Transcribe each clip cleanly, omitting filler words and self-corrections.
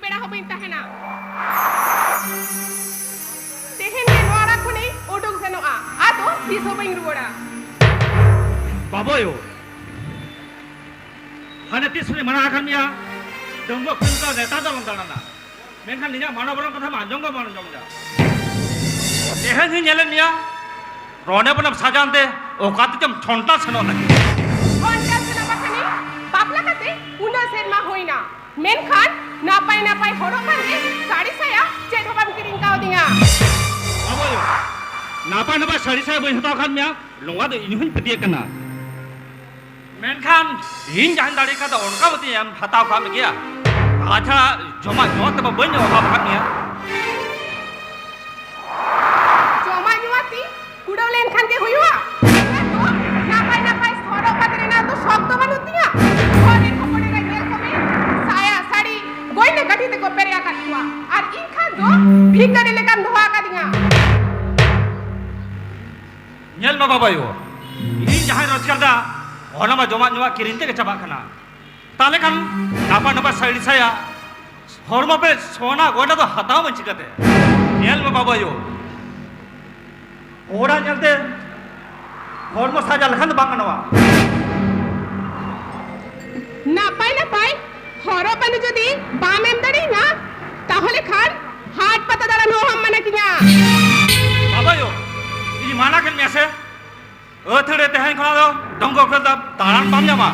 बेड़ा हो बइन तहना तेहन के नोरा खुनी ओडुक सेनोआ आदो तीस हो बइन रुगोड़ा बाबोयो हाने तीस ने मना आखन मिया दंगो खुलका नेता दो लंगाना मेनखान निया मानो बरन कथा मांजों को मानो जमजा तेहन ही नेलन मिया रोने बनम साजानते ओकाते जम छोंटा सनो लगी छोंटा सनो बखनी बापला कते उना सेरमा होइना मेनखान नापाई हरो खाने साड़ी साया चेट होबाम किरिंग काओ दिंगा बाबोयो नापाई साड़ी साया बइन हताव खान मिया लोंगा दो इनहुन पतिये कना मेनखान इन जान दाड़ी का तो उनका बती हम हताव खान में गया आजा जमा जमा तब बइन होबाम खान मिया जमा जमाती कुडौलेन खान के हुआ नापाई सरो खाते ना तो शब्द बनुतिया घरे खपड़े रे गेल कमे साया साड़ी गोइने गठी ते को पेरिया काटुआ और इन खान दो भीतर लेकान धोआ का दिंगा nyel ma babayo ini jahan roskar da ona ma joma joma kirinte ke chaba khana tale kan napa saidi saya horma pe sona goda to hataw man chikate nyel ma babayo ora nyelte horma saja lekhan bang nawa নাপাই হরো পানি যদি বামেম দাঁড়ি না তাহলে খান হাত পাতা দাঁড়ানো হাম মানে কিনা babayo ini mana kan biasa thede tehen khona do donggo khada taran pam jama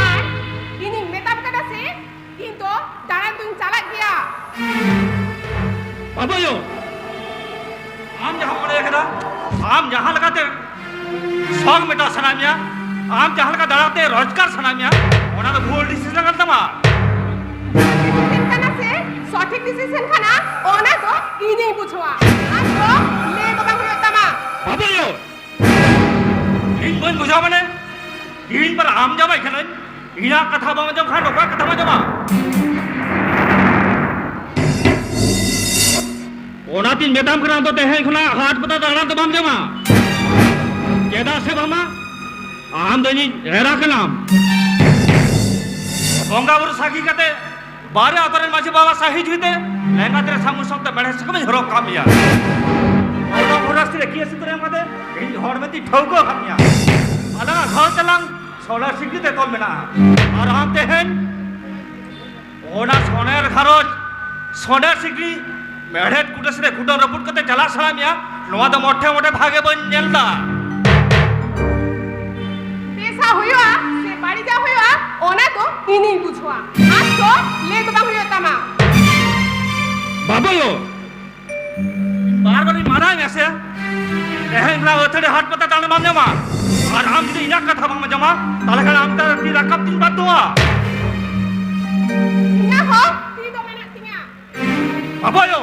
আর ইনি মেতাব কাটাছে কিন্তু দাঁড়ান তুমি চালাক গিয়া babayo am jahan pade kada am jahan lagate song meta sanamya am jahan lagate darate rozgar sanamya ona to bhol decision karta ma কাটাছে সঠিক decision খানা ওনা তো ইনি বুঝোয়া আর তো লে বাবা হইতা মা babayo in bon bujha mane in par am jama ekhane ina katha bama jam khan okra katha ma jama ona tin metam kran to tehen khona hat pata dana to bam jama keda se bama am deni era kalam bonga bur saki kate bare ataren maji baba sahi juite lenga tere samu sabta bade sakam hero kam ya ona morastre kiye sitre amade in hormati thauko khamya ala ghar talang solar sikrite kol mena ar am tehen ona soner kharoj soner sikri मेढेट कुटसरे Kutton रपुट कते चला सलामिया नोवा तो मोठे मोठे भागे बन जेलदा पैसा हुआ से बाड़ी जा हुआ ओना तो इनी बुझवा आज तो ले तो बाबू तमा बाबूयो बार बार मारा है ऐसे एहन ना ओथड़े हाथ पता ताने माम जमा और हम जदी इना कथा माम जमा ताले का हम ता ती रकब दिन बाद दुआ ना हो ती तो मैंने तिंगा बाबूयो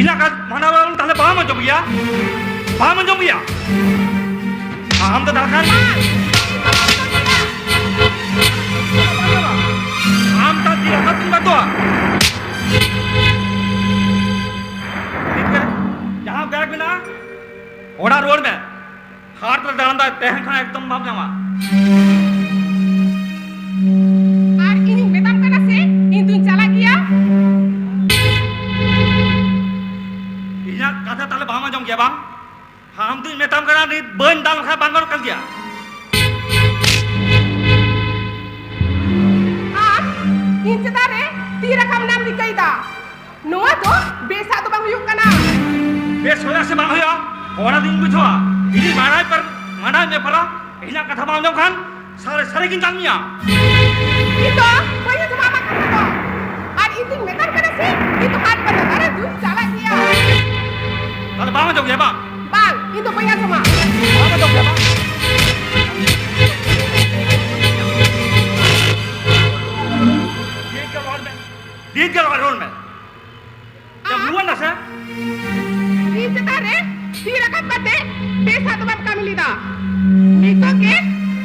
इना का माना वाला ताले बाम जमिया हम तो दरकार हम ता ती रकब दिन बाद दुआ जहाँ बैग में ना ओड़ा रोड में हाथ पर डांदा तहन खाना एकदम बाप जमा আর ইনি মেতাম কাটাছে কিন্তু চালা গিয়া इना कथा ताले बामा जम गया बाम हम तो मेताम करा नी बन दाल खा बांगल कर गया আর ইনসেদারে তি রকম নাম দিকাইদা নোয়া তো বেসা তো বাবু কানা बेस होया से बांग होया ओड़ा दिन बुझवा इनी माराय पर माना में परा इना कथा बाम जम खान सारे सारे किन Jamia itu banyak sama makan itu আর ইনি মেতাম কাটাছে কিন্তু হাত পাতা দাঁড়া তুই চালা গিয়া ताले बामा जम गया बा bang itu banyak sama बामा जम गया बा दीद के रोड में जब हुआ ना से ইনসেদারে তি রকম পাতে বেসা তো বাপ কামিলিদা নিতকে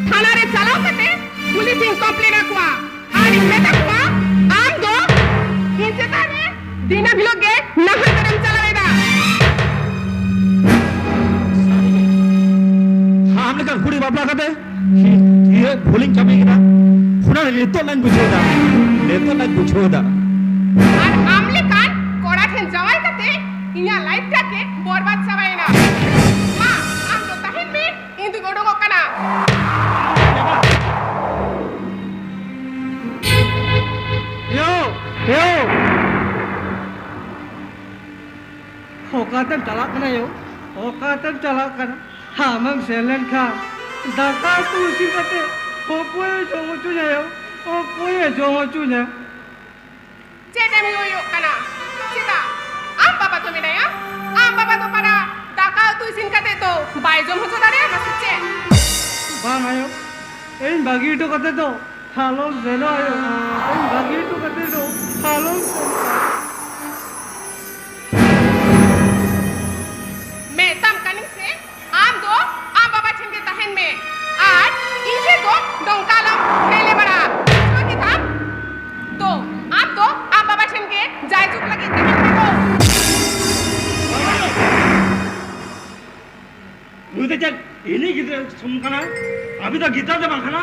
থানারে চালাও পাতে পুলিশ কমপ্লেন আকwa আর মেতা কুয়া আম দো ইনসেদারে দিনা ভিলগে নাহা করম চালাবেদা हमने कल खुड़ी बापला करते ये भूलिंग चमेगी ना अपना नेतो लाइन बुझोदा আর আমলে কান কোড়া ঠেন জামাই কাতে ইয়া লাইফ টাকে বরবাদ চাবাই না মা আম তো তাহেন মে ইন্দু গোডো কানা Yo. Hokatem talak kana yo. Hokatem talak kana. Hamam selen kha. Daka tu usi kate. Hokoe jongo chunya yo. Hokoe jongo chunya. চেটে মি ওই কানা চিতা আম বাবা তো মিনায়া আম বাবা তো পারা টাকা তুই সিন কাতে তো বাইজম হতো দারে মাসুচে Bang ayo. Ein bagi itu kate to. Halom zeno ayo. Ein bagi itu kate to. Halom zeno. मैं तम कनिंग से आम दो आम बाबा छिनके तहन में और इसे दो डोंकालम खेले बड़ा छोटी था तो आम दो आम बाबा छिनके जाय चुक लगी तहन में दो nude cek ini gitu sumkana abi to gita de bangkana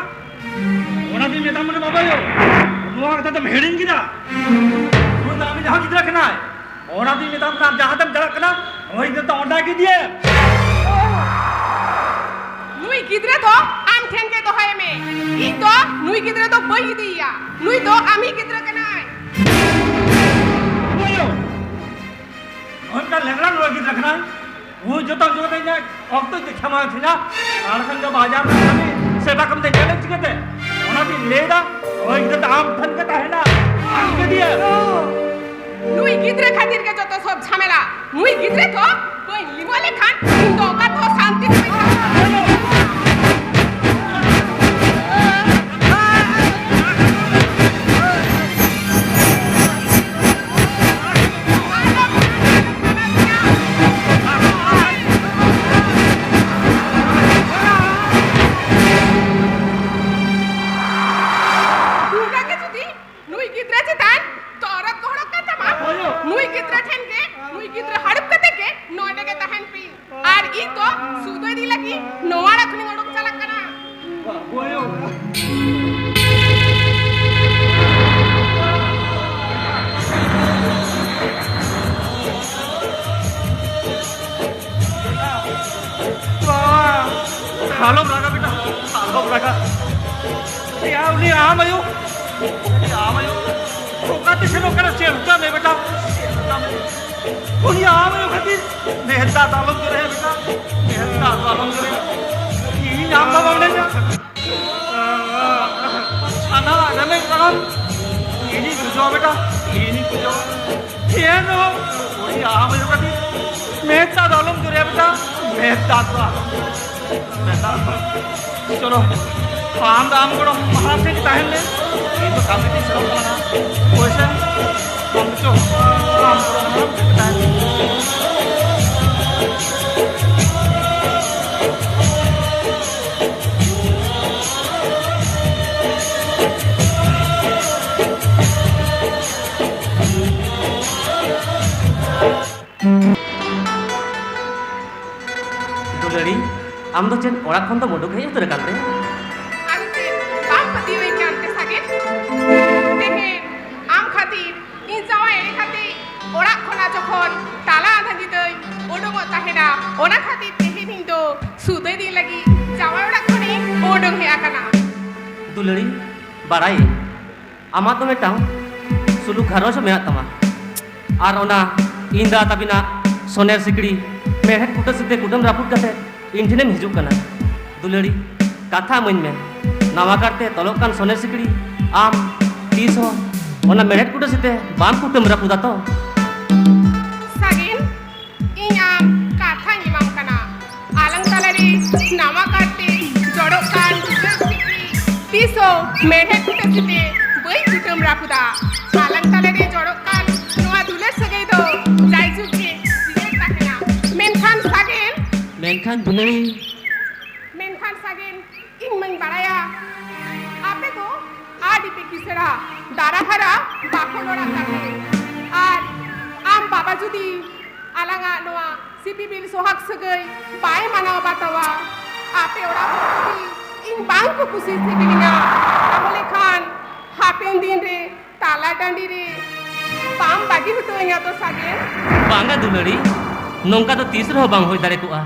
ona din meta mane baba yo nuwa kata tam hedin kita nu da ami jaha gidra kana ona din meta tam jaha tam jara kana oi de to onda ki diye नुई किधरे तो आम ठेंके तो है में ई तो नुई किधरे तो बही दिया नुई तो आमी किधरे कनाय boyo on ka legla nuwa gidra kana वो जो तो ने अब तो क्षमा थी ना आरखन जो बाजार में हमें सेवा कम दे चले चिके थे ओना भी लेदा और इधर आम धन का है ना आम के दिए नुई किधरे खातिर के जो तो सब झमेला नुई किधरे तो कोई लिवाले खान तो का तो शांति में हालो रागा बेटा हालो रागा या उनी आमयो कोकाते से लोकरा चेलता में बेटा उनी आमयो खातिर नेहता तालम करे बेटा नेहता तालम करे ई नाम बावने जा खाना रमे करम इनी गुजो बेटा इनी गुजो केनो उनी आमयो खातिर नेहता तालम करे बेटा नेहता तालम चलो आम दाम करो महाराज से ताहन ले ये तो काम नहीं चलो ना वैसे हम तो काम करो तो लड़ी आम तो चेन ओड़ा खन तो मोडो गई तो रकाते आंते बाप पति होई के आंते सागे देखे आम खातिर इन जावा एरे खातिर ओड़ा खोना जखन ताला आधा दितई ओडोंग ताहेना ओना खातिर तेहे दिन तो सुदे दी लगी जावा ओड़ा खनी ओडोंग हे आकाना दुलड़ी बाराई आमा तो मेटाऊ सुलु घरों से मेरा तमा आर ओना इंदा तबिना सोनेर सिकड़ी मेहट कुटा सिद्धे कुटम रापुट कते इंठिनेम हिजुक कना दुलड़ी कथा मन में नवा करते तलोकान सोने सिकड़ी आम 300 ओना मेहट कुटा सिद्धे बाम कुटम रापुदा तो सागिन इኛም कथा निमाम कना आलंग तलरी नवा करते जड़ोकान सिकड़ी 300 मेहट कुटा सिद्धे बई कुटम रापुदा आलंग तलरी जड़ोकान नवा दुलेर सगई दो जायजुके दिले ताहेना मेनखान सागिन मेनखान दुलड़ी मेनखान सागिन इन मन बाराया आपे तो आदि पे किसरा दारा भरा बाखोलोड़ा काटे आर आम बाबा जुदी आलांगा नोआ सीपी बिल सोहाग सगई बाय मानाव बातावा आपे ओड़ा इन बांग को कुसी से बिलिना अमले Khan Hapin din re, tala dandi re, pam bagi hutu nya to sagen. Bangga dulari, nongka to tis reho bang hoi dare koa.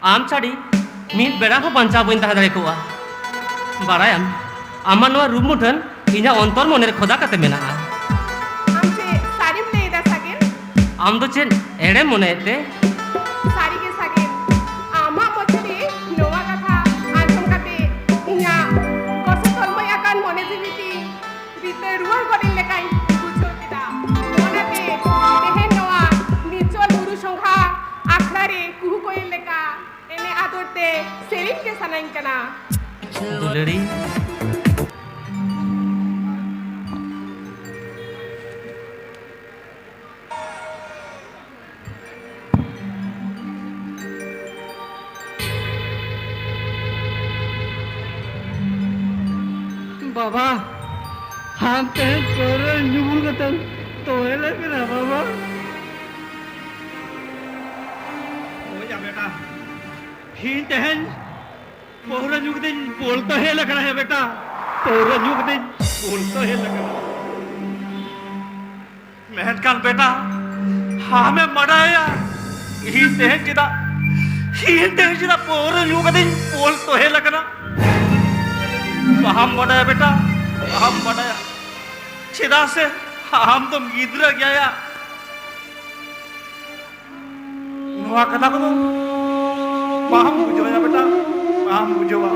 Am chadi, mid bera ho bancha boin taha dare koa. Barayam, aman noa room muthan, inya ontor moner khoda kate menaa. Amche sari le da sagen. Am do chen ere mone te, Sari ke sagen. Ama mochri noa katha anjom kate inya kosa tolmai akan mone jibiti. Rite ruang godin lekai bujo kita. Onate tehen noa nichol guru songkha akhlare kuhu koil leka. Ene adorte serin ke sanain kana. dulari. बाबा हम ते तोरे नुबुल कतन तोरे लगे ना बाबा हो जा बेटा ठीक तहन पोहरा जुग दिन बोलता है लग रहा है बेटा पोहरा जुग दिन बोलता है लग रहा मेहनत कर बेटा हाँ मैं मराया ही तहन जिदा पोहरा जुग दिन बोलता है लग रहा हम मराया बेटा हम मराया चिदा से हम तो गिद्रा गया नवा कथा को paham bujonya beta paham bujowa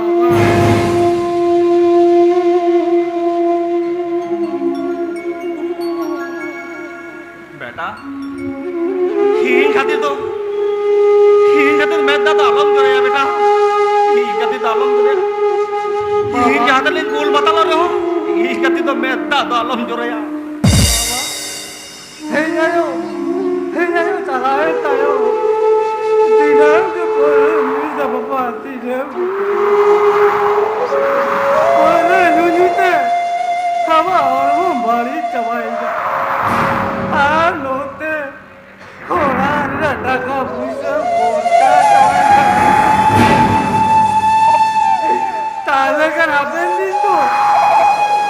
beta hin khatir medda to alam jore ya beta hin khatir to alam jore hin jahata le goal batala reho hin khatir to medda to alam jore ya हे जायो चलाए तायो दिनम के पर मिर्जा बाबा दिनम ओरे नुजुते हवा और वो मारी चवाएगा आ लोते होरा रटा का भूसा बोलता चवाएगा ताले का राबेंदी तो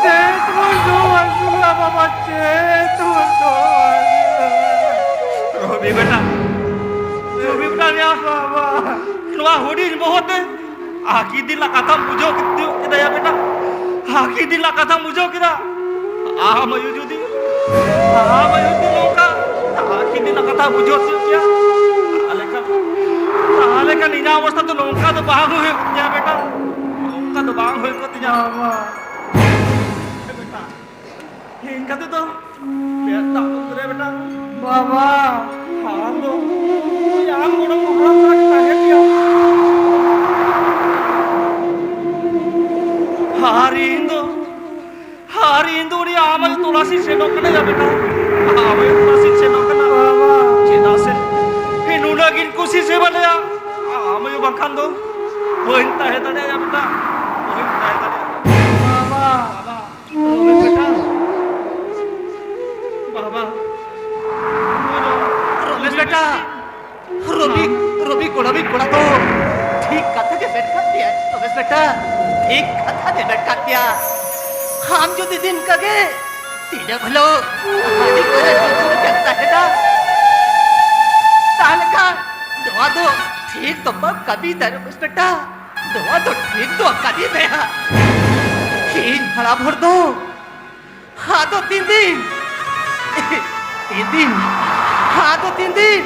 चेत वो जो वंशुला बाबा चेत वो जो Robi beta ya Baba Keluar hudi mohon deh. Akidillah kata mujo kita ya beta. Akidillah kata mujo kita. Mayu judi loka. Akidillah kata mujo ya. Aleka nina awasta tu loka tu bang hoy ya beta. Loka tu bang hoy ko tinya. Baba Beta. Hingga tu beta utre beta. Baba Haram tu. Yang udah haram kita ya dia. hari Indo ni amai tulasi senok kena ya beta amai tulasi senok kena cina se hinuna gin kusi se bale ya amai bangkan do boin tahe tade ya beta boin tahe tade बाबा रोबी बेटा baba बेटा रोबी कोड़ा तो ठीक कथा के बैठ कर दिया रमेश बेटा ठीक कथा के बैठ कर दिया हम जो दिन कगे तीने भलो हमारी कोई जो कहता है ना ताल का दवा दो ठीक तो पब कभी दर रमेश बेटा दवा तो ठीक तो कभी दे खीन भरा भर दो हाँ तो 3 दिन हाँ तो 3 दिन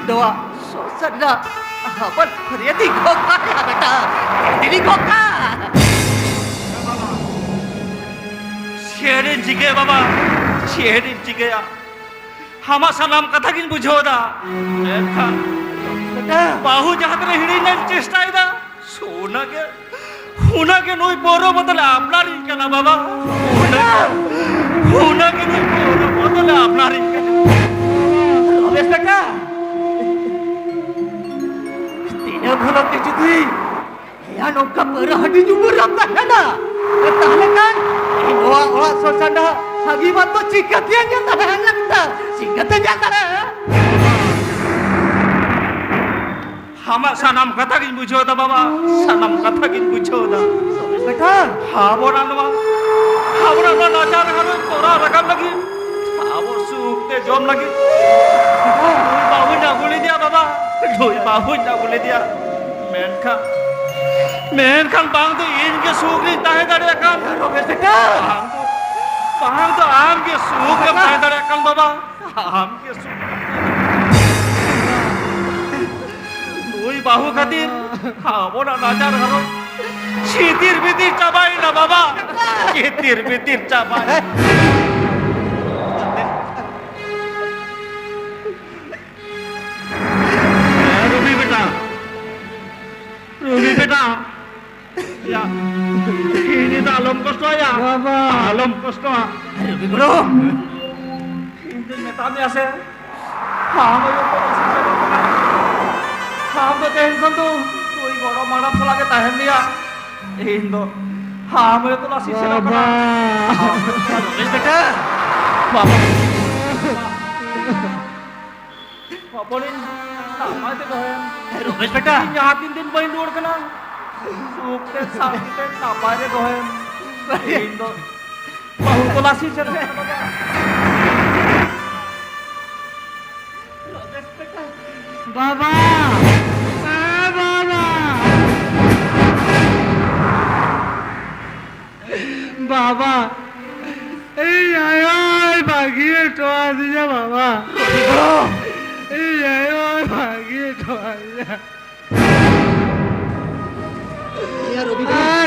doa sosana haban khariati goka ya beta diri goka Sherin जिगे बाबा शेरिन जिगे या हमा सलाम कथा किन बुझोदा देखा beta बाहु जहां तरे हिड़ी ने चेष्टा इदा सोना के नोई बोरो बदले आपला रिन केना बाबा सोना के नोई बोरो बदले आपला रिन केना रमेश बेटा तीने भलो के जुदी या नौका पर हडी जुबुर रखता है ना ताले kan doa olah sosana hagi mato cikatnya nyata langta cikatnya nyata हमा सनम कथा किन बुझोदा बाबा सनम कथा किन बुझोदा बेटा हाबोरानवा আমরা না নাচার হারে তোরা রাখার লাগি আবার সুখতে জম লাগি বাবু না গুলি দিয়া বাবা বাবু না গুলি দিয়া মেনখান বাং তো ইনকে সুখ নি তাহে দাঁড়িয়ে কান রমেশ বেটা বাং তো আমকে সুখ কে তাহে দাঁড়িয়ে কান বাবা আমকে সুখ তুই বাহু খাতির আমরা নাচার হারে শীতির বিতির চাবাই না বাবা শীতির বিতির চাবাই রবি বেটা ya ini dah alam kosong ya বাবা alam kosong রবি গুলো ini metami ase ham ayo ham to tension tu tuh goro madam selagi tahan dia indo ham ayo tu lasi sila বাবা রমেশ বেটা Bapak. Bapak ini sama itu kan. Ramesh বেটা Nyahatin din bayin luar kena. Sukte sakite apa aja kohen. Indo. Bahu kolasi sir. বাবা বাবা বাবা এই আয় ভাগিয়ে টোয়া দিছে বাবা এই আয় ভাগিয়ে টোয়া দিছে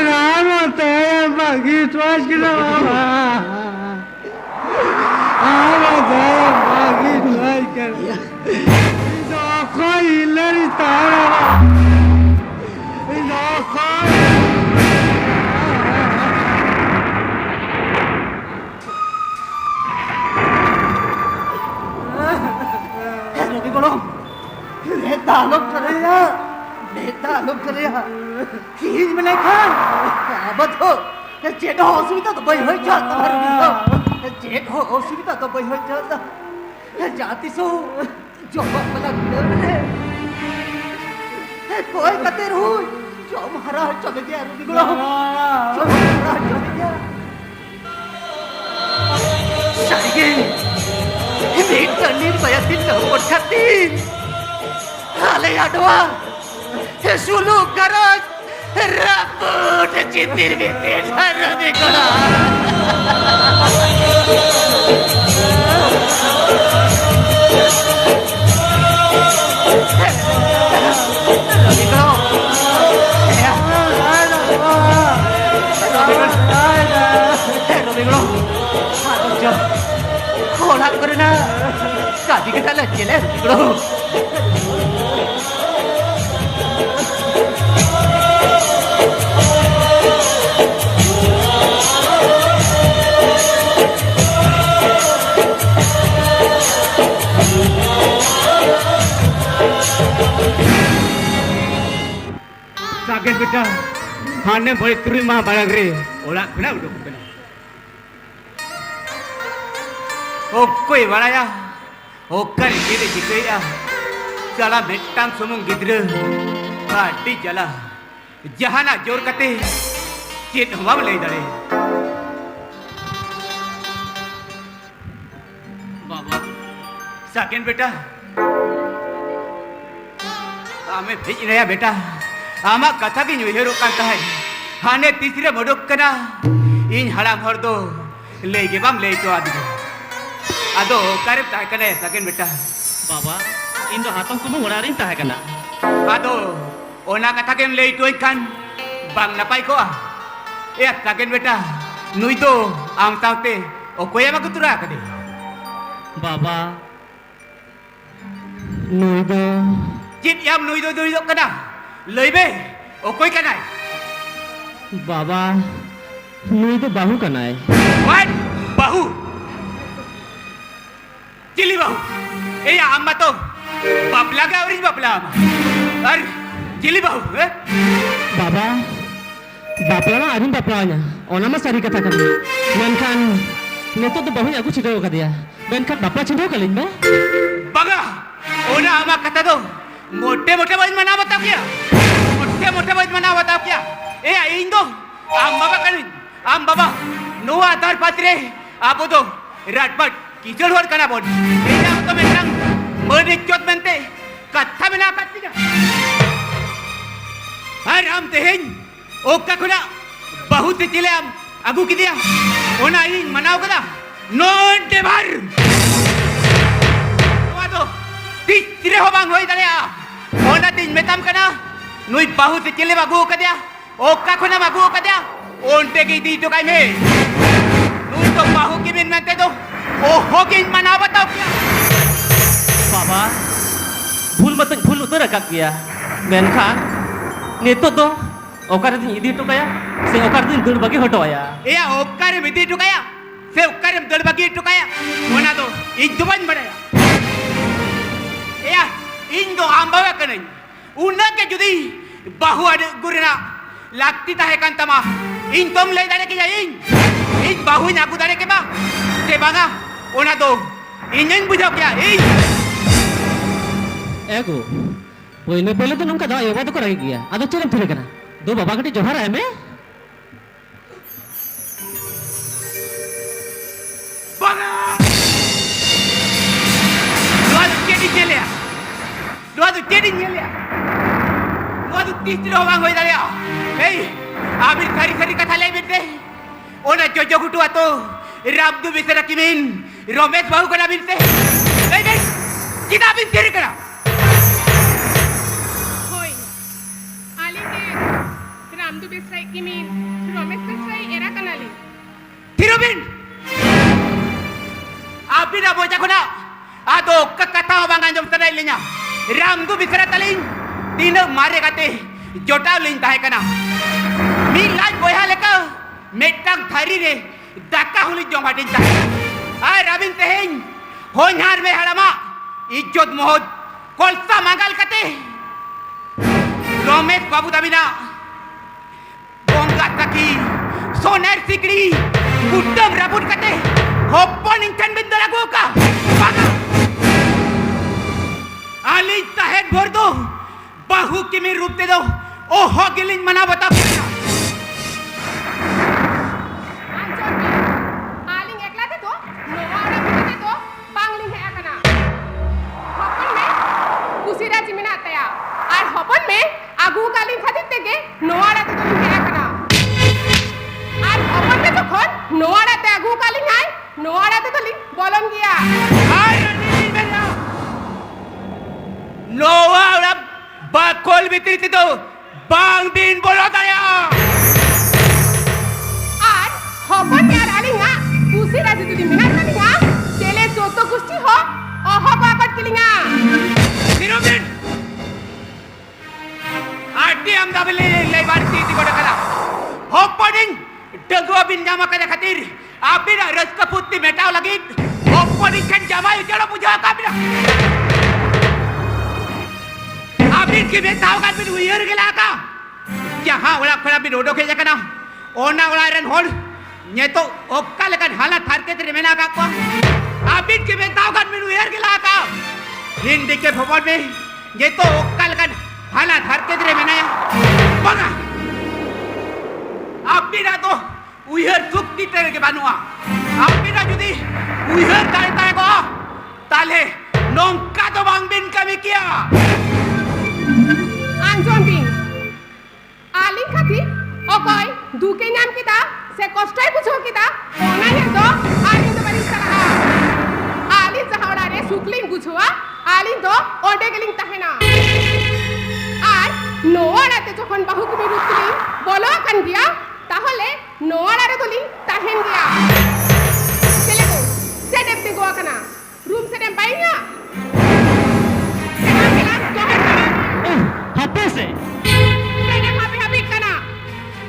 রামতে ভাগিয়ে টোয়া ছিল বাবা আমাকে ভাগিয়ে টোয়া ছিল যখন ইলারি তারা যখন রবি গুলো নেতা আলোক করে কি মানে খান আবদ্ধ যেটা অসুবিধা তো বই হয়ে যাত যেটা অসুবিধা তো বই হয়ে যাত জাতিস জবাব বলা कोई कते रुई जो महाराज चले गया रुबी गुलो जो महाराज चले गया सारिगे एक तनीर बयातीन नंबर खाती हाले आडवा सुलू करज रापुट चितिर बिते रुबी गुलो खोलाक करे ना काजी के डाला चले बिगड़ो sakit betul hanya boleh terima barang re olah kena udah kena ओक्कोई बड़ाया ओक्कर गिरे जिकैया चला बेटांग सुमुंग गिद्र पार्टी चला जहाना जोर कते चेत हवा ले दड़े बाबा साकेन बेटा आमे भेज रहा बेटा आमा कथा की नुहेरो कांता है हाने तीसरे मडुक कना इन हड़ा भर दो ले के बम ले तो आदि Ado, karib tahay ka na eh, sakin beta. Baba, indo hatong kumong wala rin tayo ka na. Ado, una ka takim late kan, bang napay ko ah. Eh, sakin beta, nuito, ang taute, o kuya magutura ka di. Baba, nuido. Jit yam nuito ka na. Loibe, o kuy ka na. Baba, nuido bahu ka na eh. What? Bahu? Chili bahu. Eh, amma to. Bapla ka oris bapla amma. Ar, chili bahu, eh? Baba, bapla na arin bapla niya. Ona mas sari kata kami. Menkan, neto to bahu niya ako chidaw ka diya. Menkan bapla chidaw ka lin ba? Baga, ona ama kata to. मोटे-मोटे बात मना बता क्या मोटे-मोटे बात मना बता क्या ए इंदो आम बाबा कनी आम बाबा Noah dar patre abu do ratbat kisar hor kana bon. Ina to mentang mericot mente katha mena katiga. Aram tehin okka khuna bahut chile am agu kidia. Ona ing manau kada. Non debar. Noah do tire ho bang hoi dalea. Ona tin metam kana. Nui bahut chile agu kadia. Okka khuna agu kadia. Onte ki di to kai me. Nui to bahu ki min mente do. Oh hokin mana batau kya. Baba, भूल उतर रखा किया मेनखान नितो तो ओकार दिन इदी तो कया से ओकार दिन दड़ बगे हटवाया या ओकार विधि टुकाया से ओकार दड़ बगे टुकाया होना तो इन दुबन बड़ाया या इन दो आंबावा कने उन्ना के जुदी बाहु अड गुरना लागती ताहे कांतमा इन तुम ले दाने के इन बाहु ना गुदाने के बा से बागा होना तो इन बुझाओ क्या इन एको पहले तो नंका दा योगा तो कराई गया आदो चलम फिरे कना दो बाबा कटी जोहर है में बागा dua tu jadi nyelea dua tu tistri orang hoi dalea hey abir kari kata le bete ona jojo kutu ato rabdu bisara kimin romesh bahu kana binte hey ben kita bin tiri kana Ramdu Besrai Kimin, Romesh Besrai era kanali. Tirobin, abin abo jakona, ado kakata bangan jom tanai lenya. Ramdu Besrai talin, tino mare kate, jota lin tahe kana. Milaj boya leka, metang thari re, daka huli jom hatin tahe. Ay Rabin tehin, honyar me halama, ijjot mohod, kolsa mangal kate. Romesh babu tabina. Bonggat kaki, soner sikri, kutam rabut kate, hoppon incan bindara goka, baga. Ali tahet bordo, bahu kimi rup de do, oh hogilin mana bata puna. Aling ekla de do, Noah ora de do, bangling hai akana. Hoppon me, kusira jimina ataya, ar hoppon me, agu kalin khatit tege, Noah ora de do hai akana. Noah ate agu kaling hai, Noah ate toli bolon gya. Ay rani benda. Noah ora bakol bitri tito, bang din bolo daya. Ar hopon yar alinga, kusi raji tuli minat kalinga, tele joto gusti ho, oho bakot kilinga. Tirobin. Ati amda beli lebar titi koda kala. Hopponing. Dagwa bin jama kada khatir abina ras ka putti metao lagi opening kan jama jalo puja ka bina abin ki metao kan bin uyer gela ka jaha ola khara bin odo ke jakana ona ola ren hol nyeto okkal kan halat har ke tre mena ka ko abin ki metao kan bin uyer gela ka hindi ke bhavan me nyeto okkal kan halat har ke tre mena ya baga abina to uihar sukti tere ke banua abina judi uihar tare tare ko tale nongka to bangbin kami kia Anjon ding, aling khati, okoy, duke nyam kita, se kostai pucho kita, ona he do, aling to bari sara. Aling jahora re sukling puchoa, aling do ode geling tahena. Ar Noah rate jokhon bahu kimi rutling, bolo kan dia. তাহলে নোয়ারে দলি তাহেন গিয়া চলে গো সেটেপ দি গোয়া কানা room সেটেপ পাইনা সেটাম গেলা জহের কানা हाथे से সেটেপ হাবি কানা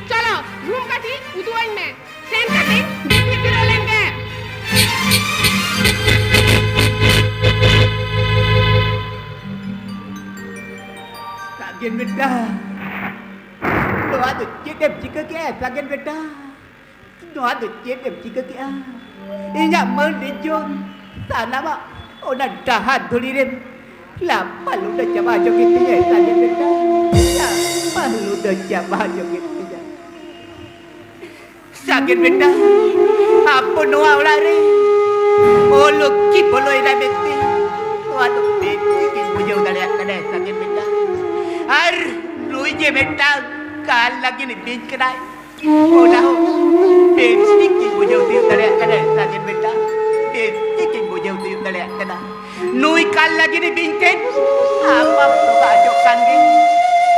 চলো রুম কাটি উদুয়াইন মে সেন কাটি বিপি ফিরে লেंगे Sagen beda. Doa tu cedem jika ke sagen beda. Doa tu cedem jika ke. Inya mendijon. Sana ma ona dahat dulirem. La palu dah jaba joget ya sagen beda. La palu dah jaba joget ya. सागिर बेटा आपको no आवड़ा रे ओ लोग की बोलो इना बेटी तो आ तो बेटी की मुझे उधर करे सागिर बेटा अर लुई जे बेटा काल लगी नि बीच कराए ओ ना हो बेटी की मुझे उधर करे सागिर बेटा बेटी की मुझे उधर करे नुई काल लगी नि बीच के apa to bajo kangi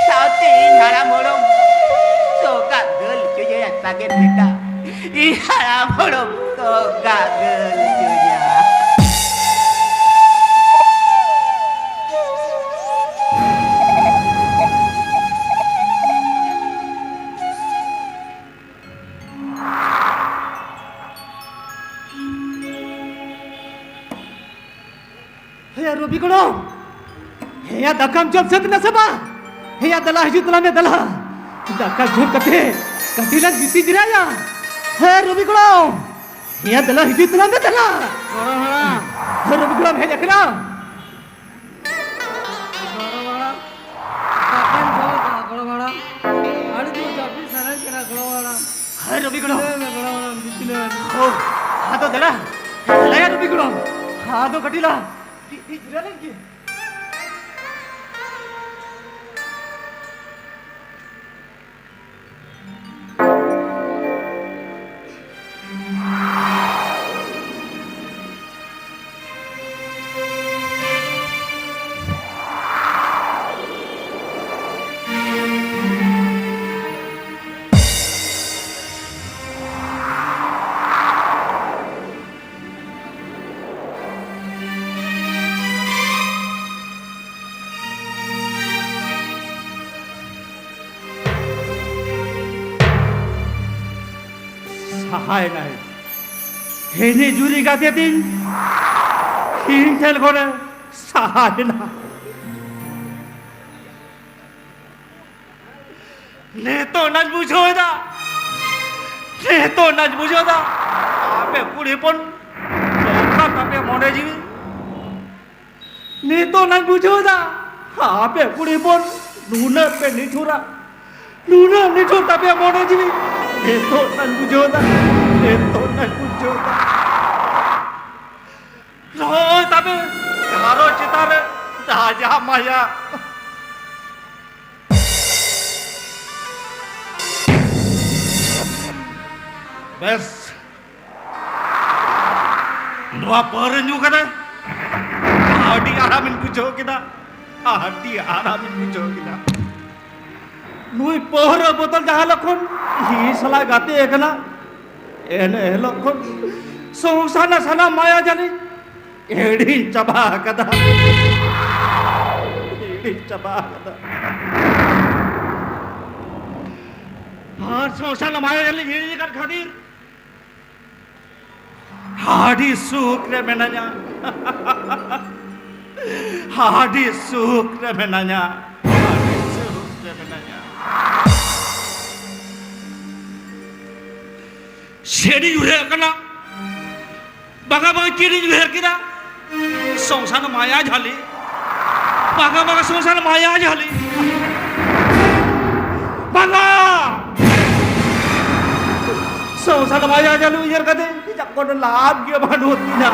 sauti hara morong soka gel cuya saget kita i hara morong soka gel cuya Hei Robi kono. Hei dakam job set na saba. Hei dala hijut la me dala. Dakam job kate. Katilan biti jiraya. Hei Robi kono. Hei dala hijut la me dala. Hei Robi kono hei jakna. Kakan job ka kono bana. Adi tu jabi sarai kena kono bana. Hei Robi kono Me kono bana bitile. oh hato dala dala ya Robi kono Ha to katila. Jirala ki. सहाय नाही हेने जुरी गाते दिन हिंटेल घरे सहाय ना ने तो नज बुझोदा आपे पुढे पण चौका तापे मोडे जीवी ने तो नज बुझोदा आपे पुढे पण नून पे निठुरा नून निठुर तापे मोडे जीवी Itu nan bujoda. Loh, tapi kalau citare raja maya. Bes. Dua peren juga deh. Adi aramin bujo kita. Nui pohra botol jaha lakhon hi sala gate ekana ene lakhon songsana sana maya jani edi chaba kada ha songsana maya jani edi kar khadir hadi sukre menanya Sedi yuher kana baga kiri yuher kita songsana maya jali baga songsana maya jali baga songsana maya jali yuher kate jak kono lahap kia banut tina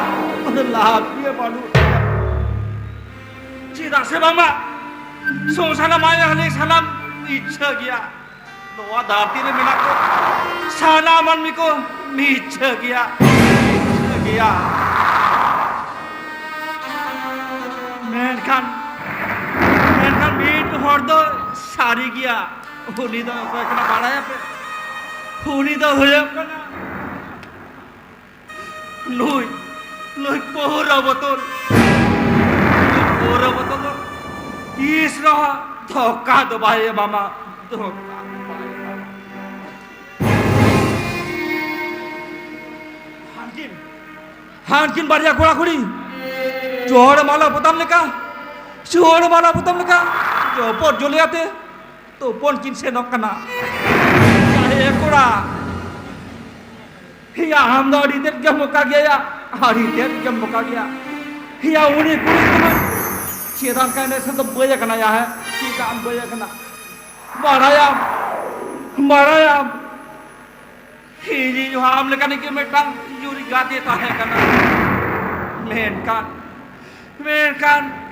cita se mama songsana maya jali salam ichha kia Noa dhati ne mina ko sana man mi ko niche gaya menkan meet hor do sari gaya huli do kana balaya pe huli do hoya kana loi pohora botol kis raha dhokka do bhai mama dhokka Hankin baria kura kuri, johor mala putam leka, jopor joliate, to pon kin senok kana, kahe kura, hiya hamda aritet jamuka gaya, hiya uni kuri teman, ciran kane satu boya kana ya hai, kita boya kana, marayam, ini ham lekan iki metang yuri gade tahe kana menkan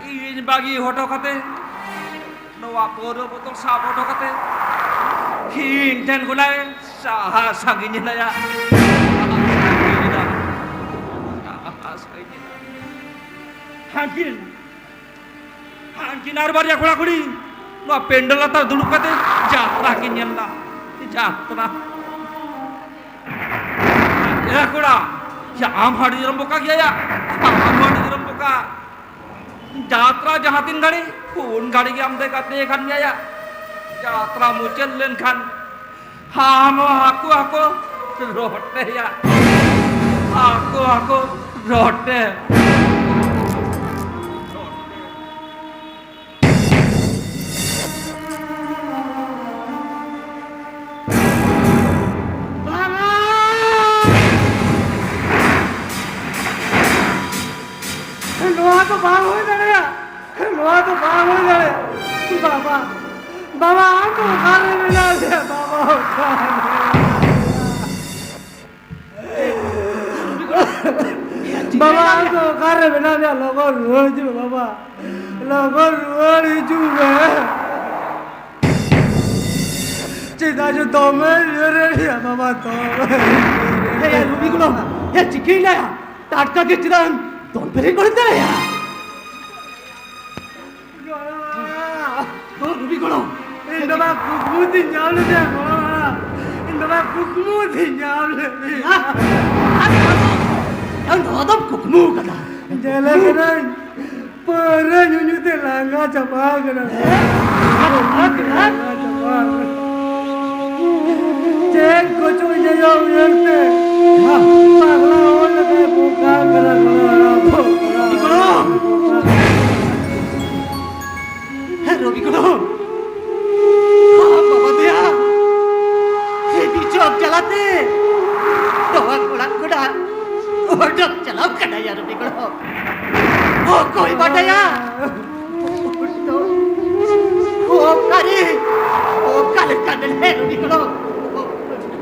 ini bagi hoto kate noa poro botol sa hoto kate hinten gulai saha sanginya na ya Hangkin arbar ya kuli noa pendel atar dulu kate jatra kinyalla jatra ya kuda ya am hari rembuka gaya ya am hari rembuka jatra jahatin gari pun gari ki am dekate kan ya jatra mucel len kan ham aku rote ya aku rote लोहा तो भाग हो जाए लोहा तो भाग हो जाए बाबा बाबा हमको खाने में ना दे बाबा बाबा हमको खाने में ना दे लोगों रोज बाबा लोगों रोज चुके चिता जो तो मैं ये रे बाबा तो हे यार रूबी को ये चिकन लाया टाटका के चिदान दोन पेरे करते हैं यार रूबी को इंदमा कुकमुदी न्यावले दे इंदमा कुकमुदी न्यावले yang nodam kukmu kata jalan kan pernah nyunyu te langga capa kena cek kocok jauh yang te pagla orang ke buka kena Bikolo hello Bikolo bapak dia ini job jalate doang pulang kuda Order चलाओ कड़ा यार बिगड़ो ओ कोई बात या ओ करे ओ कल कदल है बिगड़ो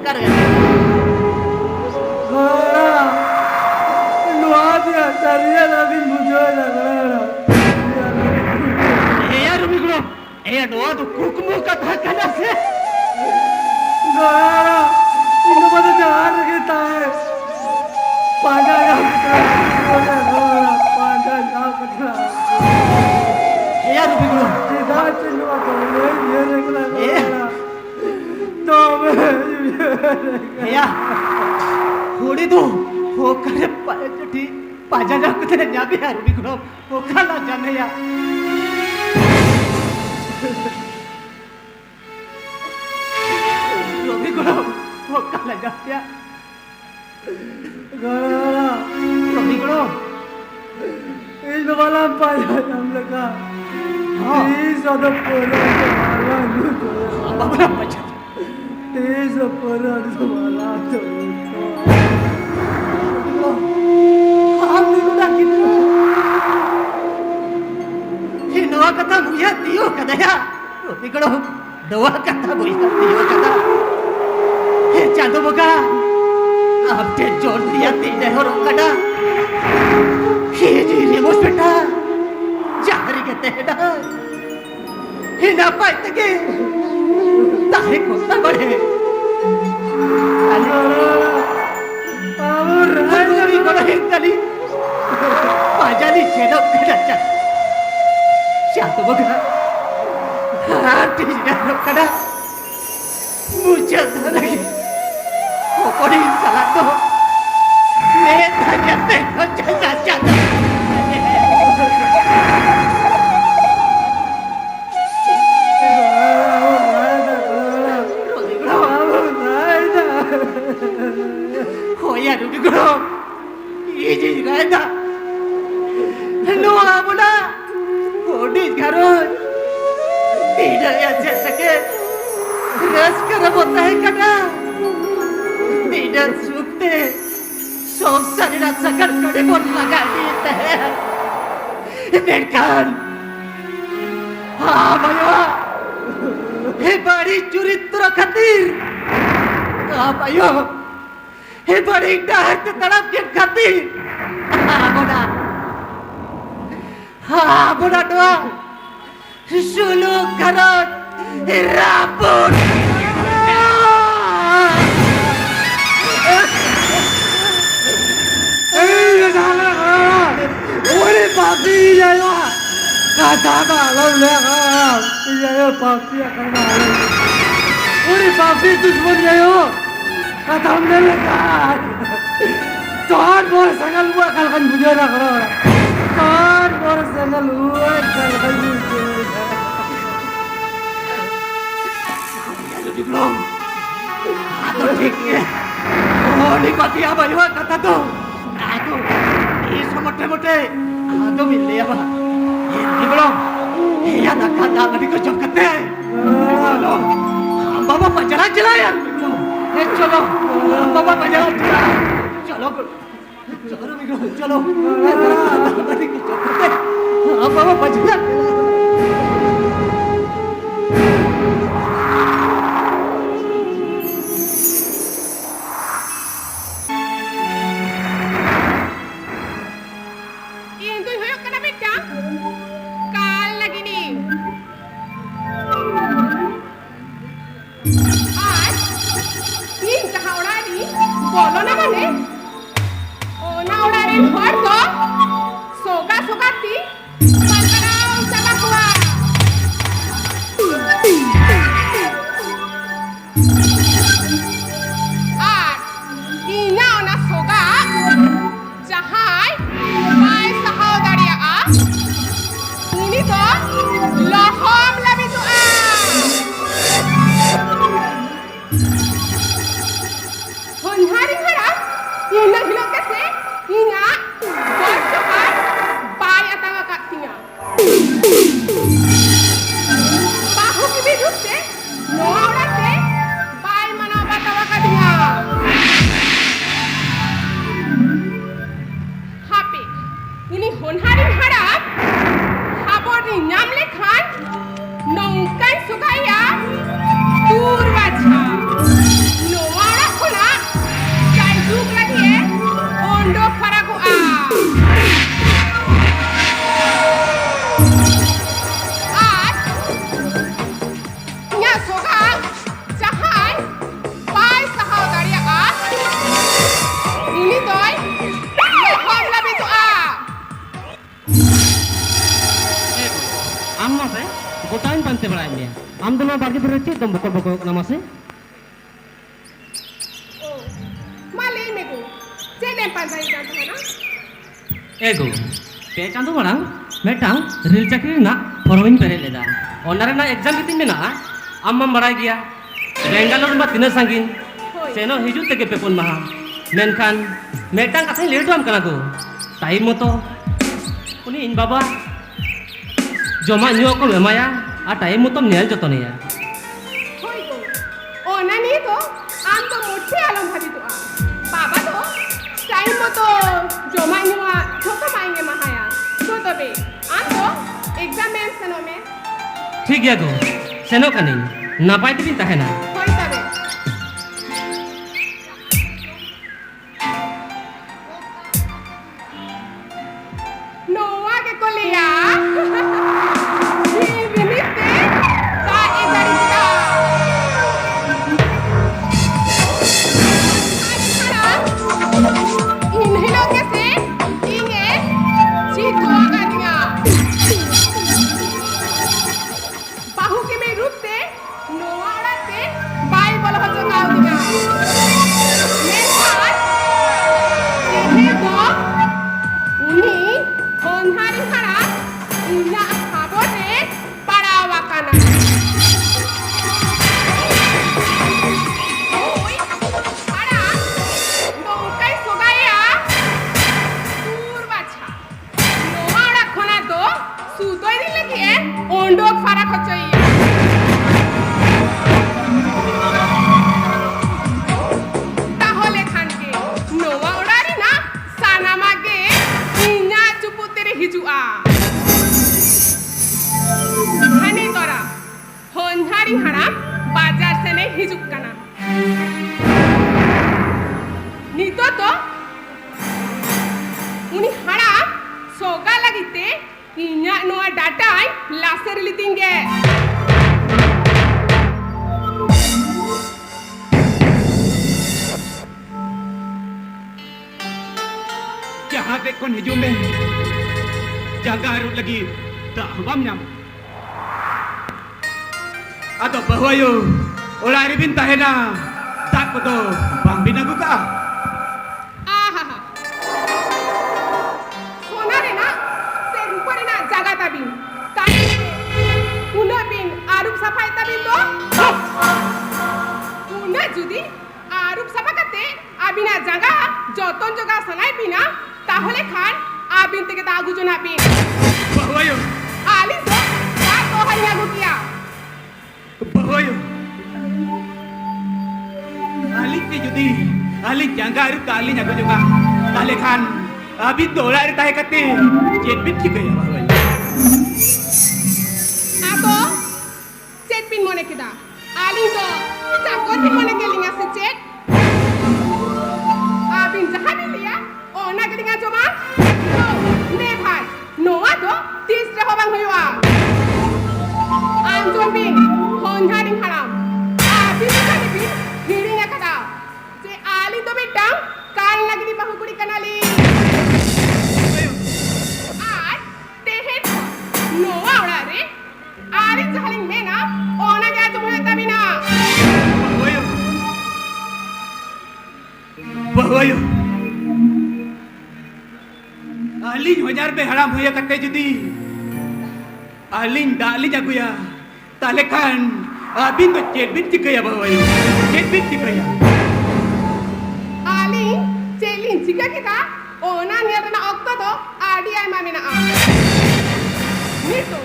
कर गया लोहा दिया चरिया लगी मुझे लगा ए यार बिगड़ो ए लोहा तो कुकमु का था कना से गोरा इन बदे जान के ताए पांडा का कटरा यार बिगड़ो सीधा चलवा तो ये निकला तो या थोड़ी तो हो करे पाटी पाजा जा कुछ नहीं जाबे यार बिगड़ो वो खाना जाने या बिगड़ो वो खाना जाते Gara, Bikolo, ini malam payah yang lega. Ini sudah pernah lupa. Apa macam? Ini pernah lupa tu. Kami sudah kita. Ini doa kata buaya tiup kata ya. Bikolo, doa kata buaya tiup kata. Jangan buka. आपके जोड़ दिया तीन होरों का डा ये जी remote बेटा जारी कहते हैं डा ये ना पाते के ताहे कोता बड़े और राजी को नहीं कली पाजाली शेलो कड़ा चल शांत बगा हाँ तीन होरों का डा मुझे लगी कोई साला तो मैं कहते हो चलता चलता हो यार बिगड़ो ये चीज रहता नो आमुना कोडी घरो इधर ऐसे सके रस कर होता है कटा tidak sukte susah dirasakan kode pun laga kita dengarkan apa ya hebari curi terakatir apa ya हे बड़ी डर ते तड़प के खाती बोला हाँ बोला तो सुलू करत रापुर ओरे पापी जाया kata malam lekas iya papi akan malam oरे papi itu semuanya yo kata हमने lekas Tuhan boleh sangat luar kalau kan bujana kalau Tuhan boleh sangat luar kalau kan bujana jadi belum atau dikit oh nikmati apa juga kata tuh aku ini mote-mote aku milih apa ini belum iya tak kata tadi kau jam kete chalo bapak pak jalan-jalan ya chalo bapak jalan-jalan chalo chalo mikro chalo tadi kau jam kete bapak jalan ego pe chandu marang metang real chakri na formin pere leda onare na exam bitin mena amma barai gya Bangalore ma tina sangin seno hijut teke pepon maha menkan metang kasai letu am kana ko time moto uni in baba joma nyo ko memaya a time moto nel jotone ya hoi go ona ni to am to moche alam bhabi to baba to time moto joma nyo छोटा मायने महाया तो तबे आतो exam में सनो में ठीक है गो सेनो कनी नापाय तबी तहेना होय तबे नोवा के कोलिया ये विनिते ता एगरिता इन्हीं लोग से बाहु के में रूप से नोवाड़ा से तो उनी हड़ा सोगा लगिते इन्या नोआ डाटा लासेर लितिंगे जहाँ देखो निजू में जगह आरू लगी दाहवाम nyam atau bahwa yo olah ribin tahena tak kodo bang binagu ka आहा सोना रे ना से ऊपर ना जगह तबिन ताई उना बिन आरूप सफाई तबिन तो उना जुदी आरूप सफा करते আবিনা জায়গা যতন জগা সনাই বিনা তাহলে খান আবিন থেকে দাগু জনা বিন bahwa yo আলি তো তা তো হাইয়া গুটিয়া bahwa yo alik ni judi alik jangga aru tali nyago juga tali khan abin dola aru tahe kate jet bit ki gaya bahwa yo আতো চেট বিন মনে কিদা আলি তো চাকর বিন মনে কেলিং আছে চেট আবিন জাহানি লিয়া ও না কেলিং জমা নে ভাই নোয়া তো তিসরে হবাং হইওয়া আঞ্জন বিন হনহারিং হারাম আবিন জাহানি বিন হিরিং একাদা যে আলি তো বেটা কাল লাগনি বাহুকুড়ি কানালি আর তেহেন নোয়া ওড়া রে আরিন জাহালিং মেনা ওনা গে তো হয়ে যাবি না bahwa yo alin hojar be haram hoya kate judi alin dali jago ya tale khan abin to jet bit ki gaya bahwa yo jet bit ki gaya Ali Celine চিকা কিতা ওনা নিয়ারনা অক্ত তো আডিআই মামিনা আ নিতো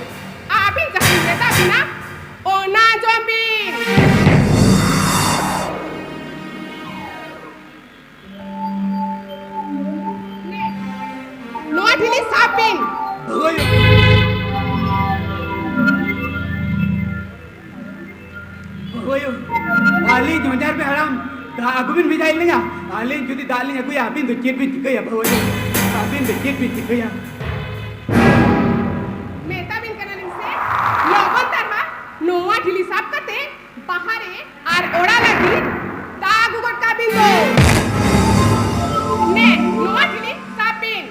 আবিন জাহালিং মেতা বিনা ওনা জম্বি নোয়া ঠিলি সাপিন bahwa yo bahwa yo alin hojar be haram da aku bin bijai linya alin judi dali aku ya abin to jet bit ki gaya bahwa yo abin to jet bit ki gaya মেতা বিন কানালিং সে লগন তারমা নোয়া ঠিলি সাপ কাতে বাহারে আর ওড়া লাগি তা গুগট কাবিন দো নে নোয়া ঠিলি সাপিন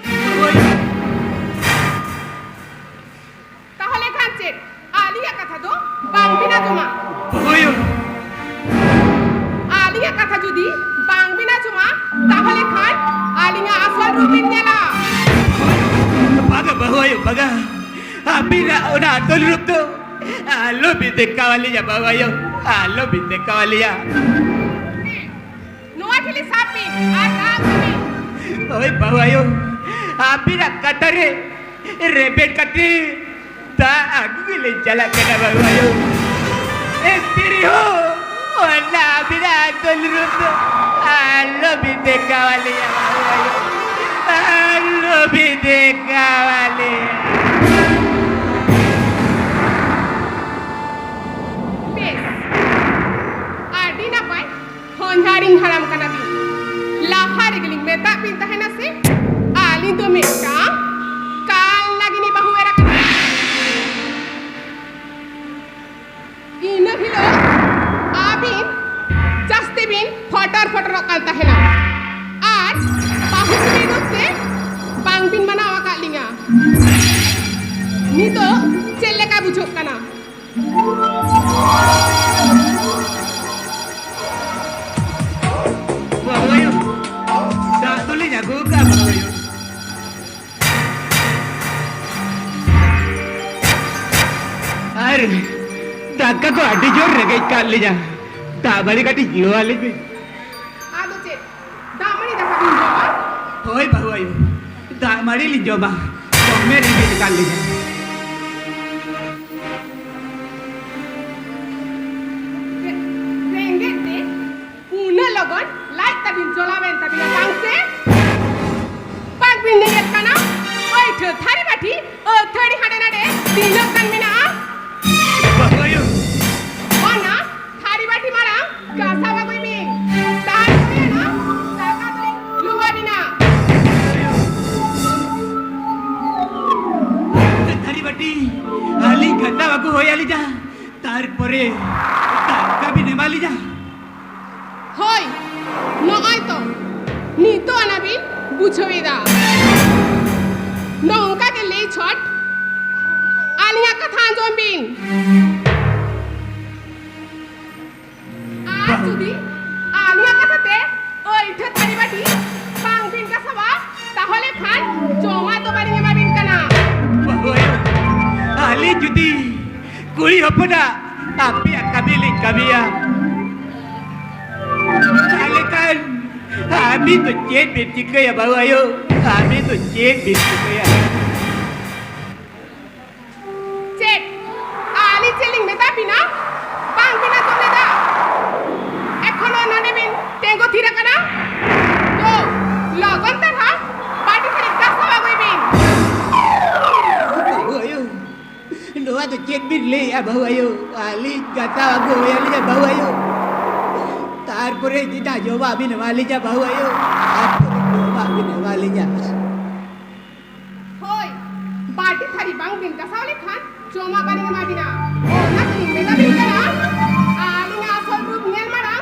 তাহলে কাঞ্চের আলিয়া কথা তো বাংবিনা জমা bahwa yo আলিয়া কথা যদি বাংবিনা জমা তাহলে খান আলিয়া আসল রূপিন গেলা baga bahwa yo baga abira ona tol rup to alo bide kawali ya bahwa yo alo bide kawali ya নোয়া ঠিলি সাপিন আর রাগুনি oi bahwa yo abira katare rebet kati ta aku gile jala kana bahwa yo tiri ho ona abira tol rup to alo bide kawali ya bahwa yo alo bide kawali বেশ আডি না পাই হনহারিং হারাম কানাবি লাহারে গলিং মেতা pin তাহেনা সে আলি তো মেটা কাল লাগিনি বাহু এরা কানা ইনা Hilo আবিন জাস্তে বিন ফটার ফটার কাল তাহেনা আর বাহু সে দতে বাংবিন মানা আকা লিঙ্গা নিতো চেল্লে কা বুঝোক কানা bahwa yo da toli jago ka bahwa yo अरे दाका को अड्डी जोर रे गई काल ले जा दाबड़ी काटी जीव वाले पे আদো চে দামনি দেখা বিন জমা होय bahwa yo दामाड़ी ली जोबा तो मेरे गई काल ले जा Rengete, una logon, light tabin jolaven tabina tangse. Pag bin niyat kana, oi the thari bati, thari hade nade, dino kan mina. bahwa yo Ona, thari bati marang, kasa bagoi mi. Tahan hoye na, taka to, जुदी आली गंदा बागु हो आली जा तार परे ताका भी नेमाली जा होय नय तो नीतो अनाबिन बुझवेदा नौका के ले छट आलिया कथा जोबिन आज जुदी आलिया कथाते ओइठे तारी बाटी बांगबिन का सवा ताहले खान जोमा तो बारिंगे माबिन कना आली जुदी कुड़ी अपना tapi kami ya kali kan kami tu jet binti ke ya bawa yo kami tu jet binti ke ya cek ali celing meta pina bang pina to meta ekhono nane bin tengo thira kana to logon ta ha party kare kasa bagoi bin bawa yo doa tu jet bin le ya bawa yo ali kata aku ya le ya bawa yo तारपुरे जिता जोबा भी नवाली जा बहु आयो जोबा भी नवाली जा होय बाटी थारी बांग बिन कसावले खान जोमा बारिंगे माबिना ओ ना थिंग मेगा बिन कना आली ना असल रूप नेल मारा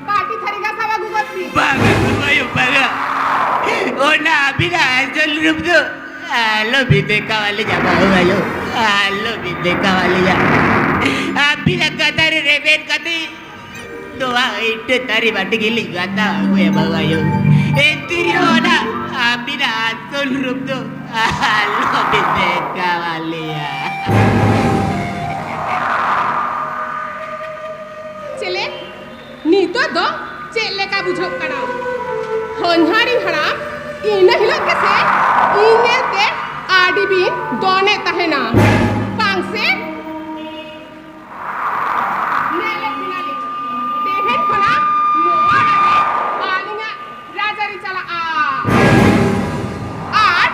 बाटी थारी कसावा गुगती बागा आयो बागा ओ ना बिना असल रूप दो आलो भी देखा वाली जा बहु आयो आलो भी देखा वाली जा अभी लगा तारे रेबेन कती doa itu tari batik gili gata gue bawa yo intinya ona abina atul rup tu lo bisa kawalia चले नीतो दो चेले का बुझो कना होनहारी हरा इन हिलो के से इने ते आडी भी दोने तहेना पांगसे नेले बिनाली देहेन कोना नोआडा में आलिंगा राजारी चला आर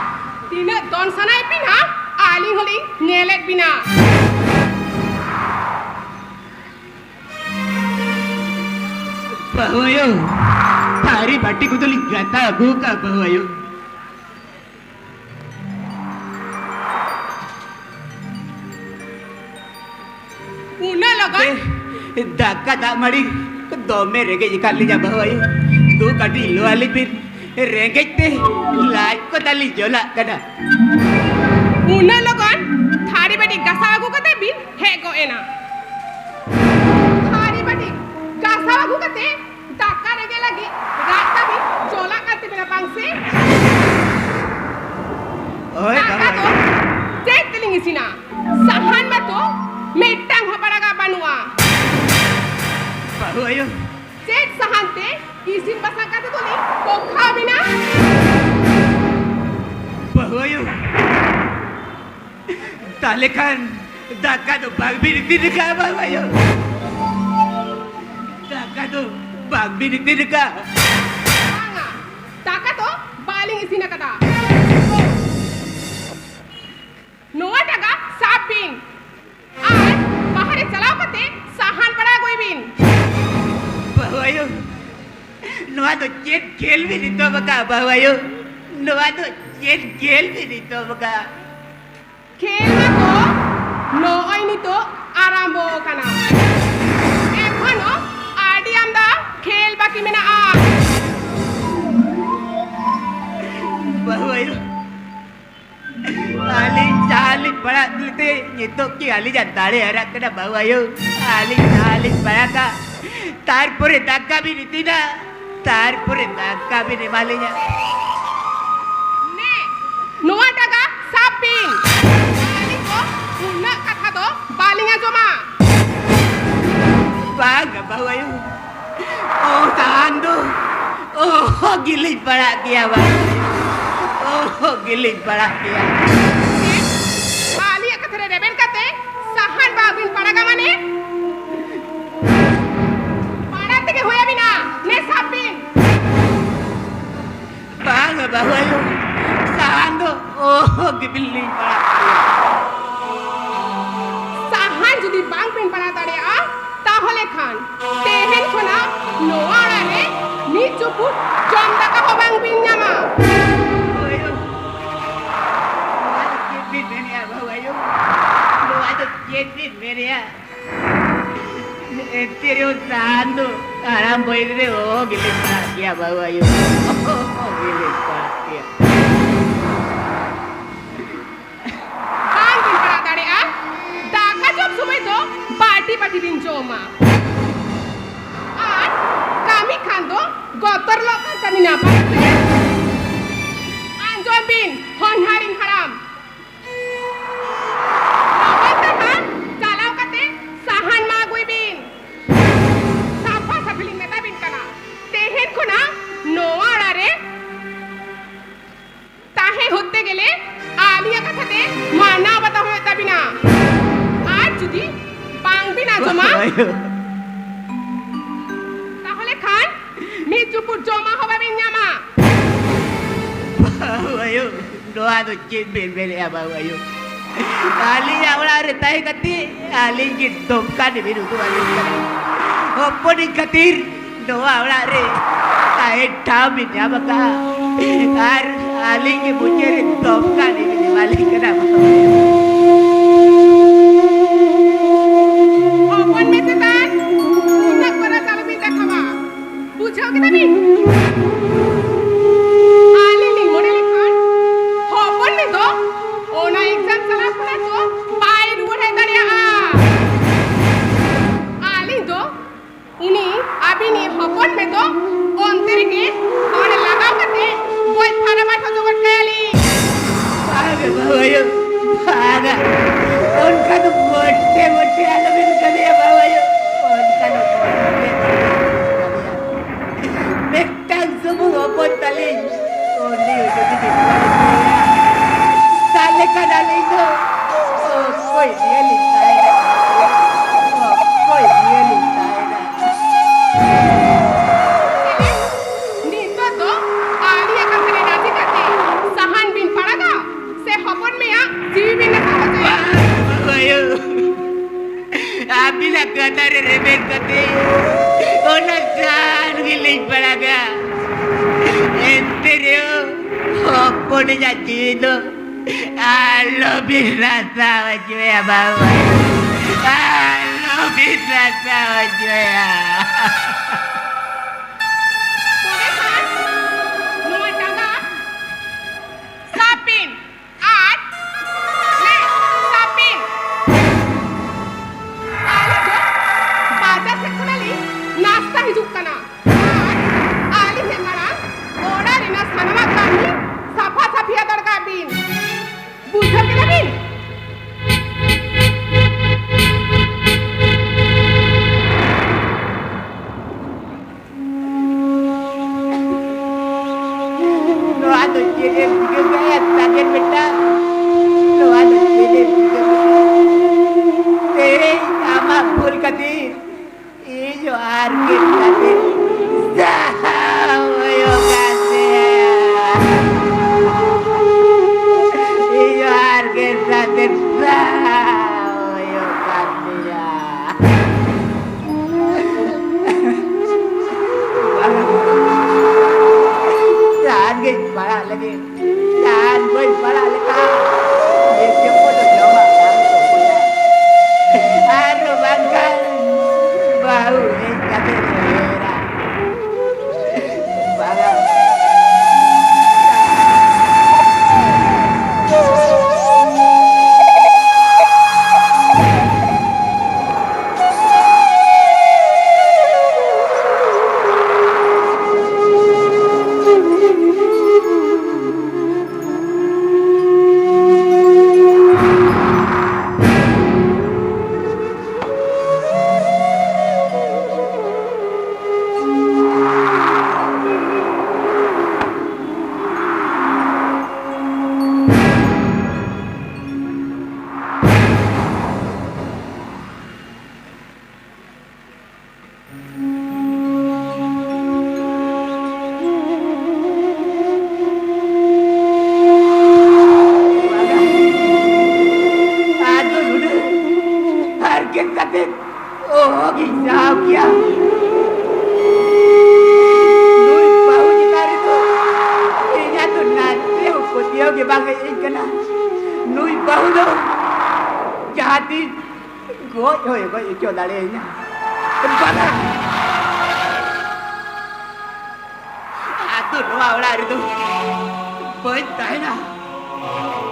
तिने दोन सनाय पिना आलिंग होली नेले बिना bawa yo tari batik itu gata buka bawa yo una logan धक्का दा मड़ी दो में रेगे निकाल जा बाबा यो दो काटी लो वाली फिर रेगे ते लाज को डाली जोला कदा una logan thari badi gasagu kate bin he go ena thari badi gasagu kate dakka rege lagi rata bi jola kate bina pangse ओए dakka Baba to tetling isina sahan ma to metang haparaga banua Baba yo jet sahante isin basa kate tuli kokha bina बाबा यो ताले खान धक्का तो भाग भी नहीं दिखा बाबा यो धक्का तो भाग भी नहीं दिखा anga dakka to baling isina kata noa taga sapin আর বাহারে চালাও কতে সাহান পড়া গইবিন बाबा यो नवा तो चेत खेल भी नहीं तो बका बाबा यो नवा तो चेत खेल भी नहीं तो बका খেল না তো নয় নি তো আরম্ভ কানা এখনো আডি আমদা খেল বাকি মেনা আ बाबा यो आली चाली पड़ा दिलते ये तो की आली जा दाड़े हरा कना बाबा यो आली चाली पड़ा का तार पूरे धक्का भी नहीं ना तार पूरे धक्का भी नहीं माले जा নে নোয়া টাকা সাপিন আলি কো উন্না কথা তো বালিঙ্গা জমা बागा बाबा यो ओ तान दो ओ गिली पड़ा किया बाबा ओ गिली पड़ा किया আলি একথরে রেবেন কাতে সাহান বাবিন পাড়াগা মানে পাড়া থেকে হইয়াবি না নে সাপিন बागा बाबा यो तान दो ओ गिली पड़ा किया সাহান যদি বাংপিন পাড়া দাঁড়ে আ তাহলে খান তেহেন খোনা নোয়াড়ারে নিচুপুর জমদাকা হবাংপিন জামা Babayo. Wala kipit na niya, babayo. Ando, alam boy ini oh gilis dia bawa ayo. Oh gilis dia. কান দিন পাড়া দাঁড়ে আ ডাকা জব সময় তো পার্টি পার্টি দিন জমা আর কামি খান্দো গতর লোক কামি না পারতে আঞ্জম বিন হনহারিং হারাম নবতমা চালাও কাতে সাহান মাগুই বিন সাফা সাফিলিং নেতা বিন কানা তেহেন কোনা নোয়ারারে তাহে হতে গেলে আলিয়া কথাতে মানা বাতা হয়ে যাবি না আর যদি বাংবি না জমা তাহলে খান মির্জুপুর জমা হবে বিঞ্জামা Ayo, doa tu cip bel ya bawa ayo. Ali yang orang retai kati, ali gitu kan di biru tu ali. Apa di katir doa orang re, ay tahu ni apa kah? Ar ali ke bujer itu kan di biru ali kenapa? Upon মেতে তার উন্নত করা চালবি দেখাবা বুঝাও কি তুমি আলি নি মনে লিখান অপন মে তো ওনা এক্সাম চালা করে তো পায়ের উপরে দাঁড়িয়ে আলি তো উনি আবিনি অপন মে তো অন্তরিকে और लगाओ करते कोई थाना बैठो तो करते आली Ayo bawa ayo, ada. Uनका तो मोटे मोटे आलू बिन कभी बाबा यो, उनका तो मोटे Mektang semua opon tali, oni udah di tali kan ali itu, oh koi dia litai dah, oh koi dia litai dah. নিতো তো আলি এখান থেকে রাজি থাকে সাহান বিন পাড়াগা সে হপন মেয়া জিবি বিন দেখা হচ্ছে Ayo, abis nak kata rebel kata, orang jangan giling pelaga. Ente dia, apa ni jadi itu? Alo bisa sama cuy bawa, alo bisa sama cuy. তোরে খান নয় টাকা সাপিন আর নে সাপিন আলি তো বাজার সেকশনালি নাস্তা হিজুক কানা আর আলি হে মারা ওড়া রিনা সানামা কানি সাফা সাফিয়া দরকা বিন বুঝা গেল বিন Lo ada jadi tiga bayar target beta. Lo ada jadi tiga bayar. Ama full kati. Ijo arket kati. Sahayo kati. Ijo arket kati. Sahayo kati ya. Jangan gini parah lagi, jangan gini parah lagi. Dia pun dah jawab aku punya. Aduh bangkal, bau ni kata merah. Bangkal. Oh, gisau kia. Lui bau jitar itu. Ini tu nanti aku dia ke bagai ikan. Lui bau tu. Jadi, goi hoi goi ikut dalenya. Tempat Nora itu Pentahna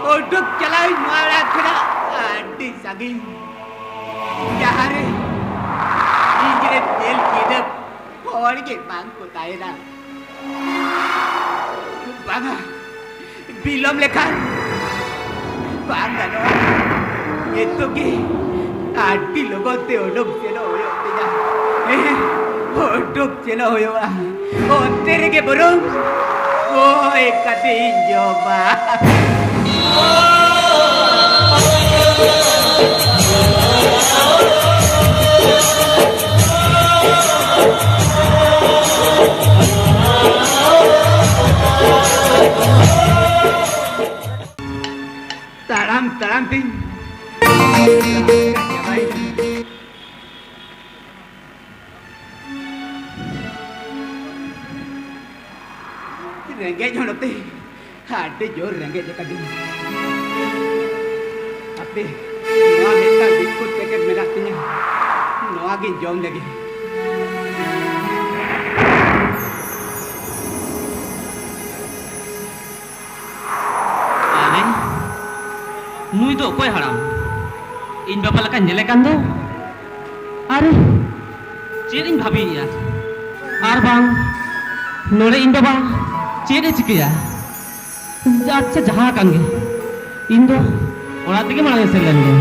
Untuk jalan malah kena Adi saging Jahare Ijret jel kidap Pawari ke bangku tahna Bangga Bilom lekan Bangga no Itu ki Adi logo te odok chelo hoyo teja Odok chelo hoyo Oh tere ke burung Oh kati joba Taram ting Rengge nyo nati Ade jor rengge je kadin Ape Noa meta bikut peket meraknya Noa gin jom lagi Ale nui do koy haram in bapa lekan nyelekan do are ced in bhabi ya ar bang nole in bapa ced e chikya acha jaha kange in do ora tege mala selen ge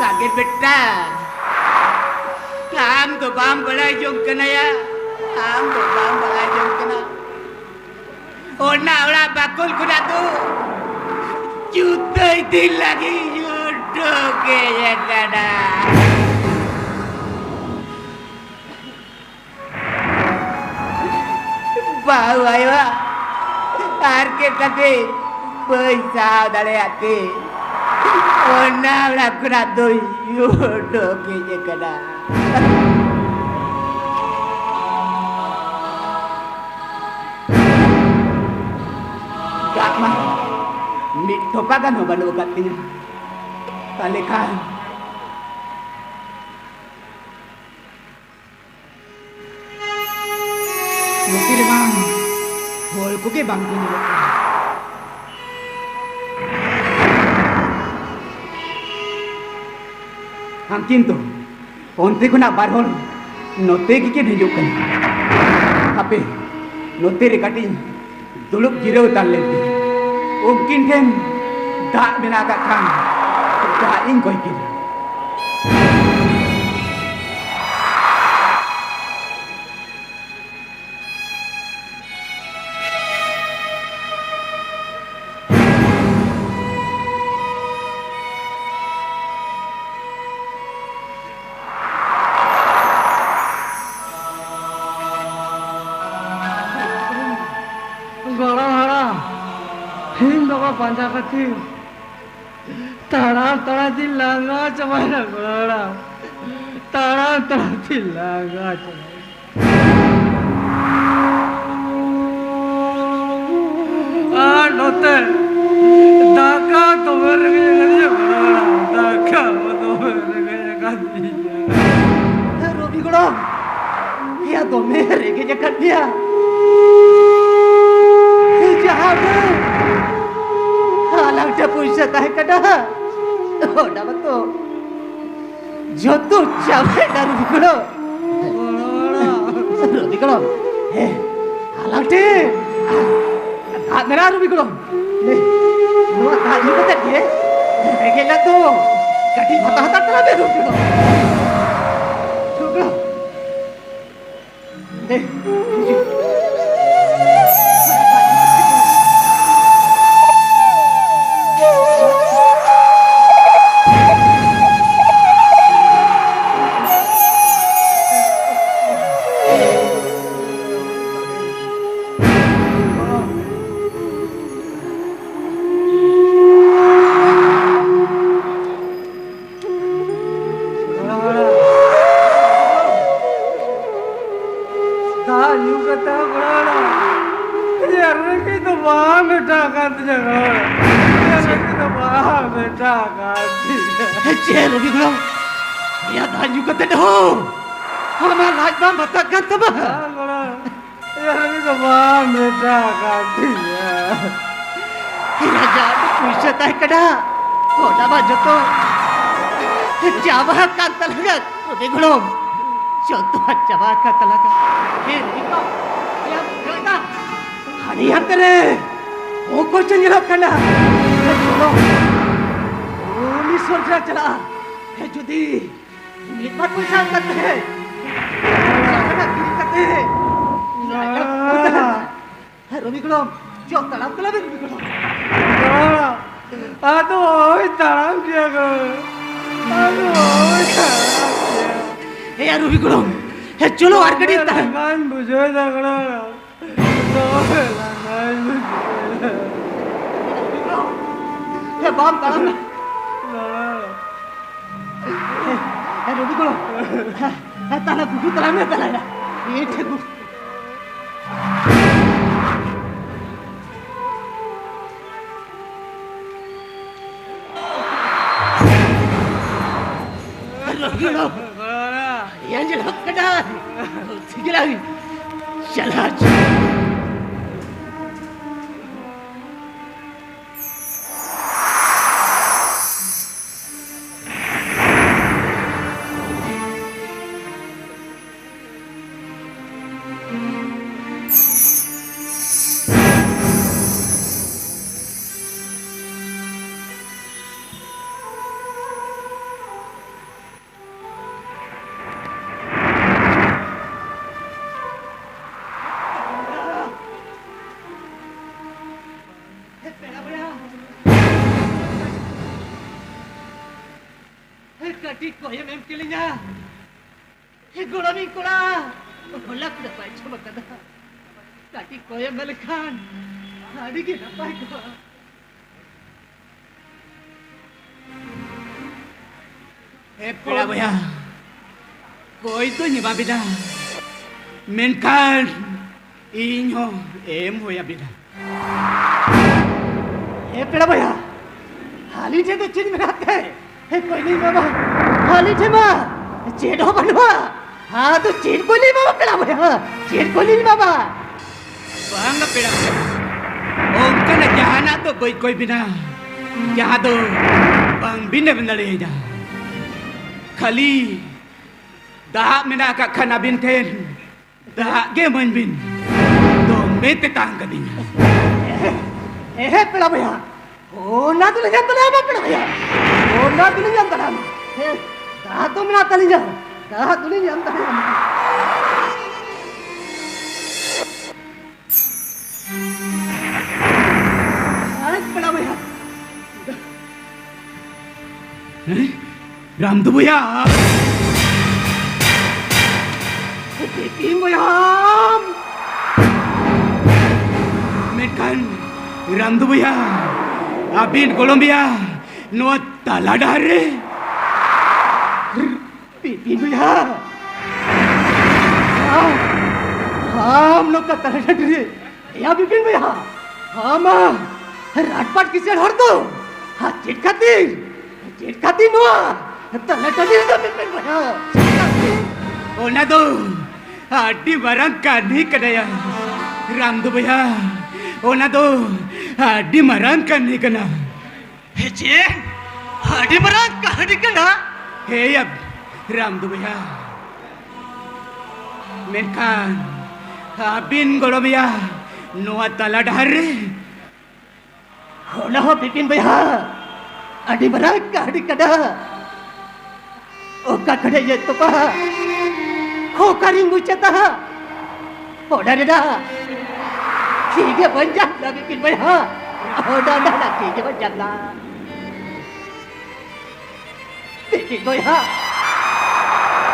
Sakit beta Kam to bam balai jom kena ya Kam to bam balai jom kena Ona ora bakul kuda tu Juta itu lagi jodoh ke ya kada Bau ayo Target kate Paisa dari hati Ona ora kuda tu jodoh ke ya kada Gakma Mit topagan ho banu katnya Kalekan Mukir bang Hol ko ke bang kuno Ang kinto Onte ko na barhol Note ki ke hijukan Tapi Note rekatin Duluk jirau talent Mungkin kan tak menagakkan tak ingkoi kita. Panjang kecil, tarap dilangga cuman orang, tarap dilangga cuman. Note, daka tu bergaya orang, daka tu bergaya kasinya. Robi kodong, ya tu mereka jagat dia. Jahat. Alang puisa tahe kada. Oh, dapat tu. Joto capai dari dikolo. Dikolo. Alang te. Tak merah rubi kolo. Dua kali kata dia. Regela tu. Kati hata telah beru kolo. Coba. बेटा काटी चे रवि गुलाम या धान्यू कते हो हमारा राजबा मत कर तब यार तो मां बेटा काटी या जान पूछता है कड़ा होना बा जतो जावा का तलगा रवि गुलाम जतो जावा का तलगा हे निका या कड़ा हनी हम करे वो को चंगला कना चलो ओली सोचा चला है जुदी इतना पैसा करते हैं करते हैं रवि गुलाम जो तलाब कला रवि गुलाम आ तो ओए ताराम किया करो आ तो ओए ताराम किया हे यार रवि गुलाम हे चलो आरकड़ी ता कान बुझे दगड़ा तो कान बुझे हे बाप तलाब हे रवि गुलाम हे ताला गुगु तलाब में तला ये ठगु yang jelas kedai sikit lagi jalan Katik ko yang kilinya. Gulami kula. Golak dapat coba kata. Katik ko yang melekan. Adik kita dapat ko. Pela boya. Koi tu nyiba bida. Menkan inyo hoya bida. Pela boya. Hali je to chin में रहते हैं कोई नहीं बाबा खाली थे माँ चेट हो बनवा हाँ तो चेट को नहीं बाबा पेड़ा बोया चेट को नहीं बाबा बांगा पेड़ा ओंका न जहाना तो कोई बिना जहाँ तो बांग बिना बंदा ले जा खाली dah mina ka kana binten dah ge man bin तो मैं ते तांग कदिnya पेड़ा बोया ओ ना तो ले जाता ना पेड़ा बोया ओ ना तो नहीं जानता हम dah तो मैं आता नहीं जा dah तो नहीं जानता हम आज पेड़ा बोया राम तो बोया Bikin boyam, mekan Ramdu boya, abin Colombia, no taladare, bikin boya, हम लोग का taladare, या बिपिन भैया, हम राजपाट किसे हर दो, हाँ चिट खाती नुआ, taladare तो बिपिन भैया, ओ ना दो Adi barang kani kadaya Ramdu boya Ona do Adi marang kani kana Hece Adi marang kani kana Hey ab Ramdu boya Menkan Abin golomia Noa tala dhare Ona ho Bipin boya Adi marang kani kana Oka kadaya to pa Hokaring bucata, poda dah, tiga banjak dah bikin bayar, dah tiga banjak dah, bikin bayar,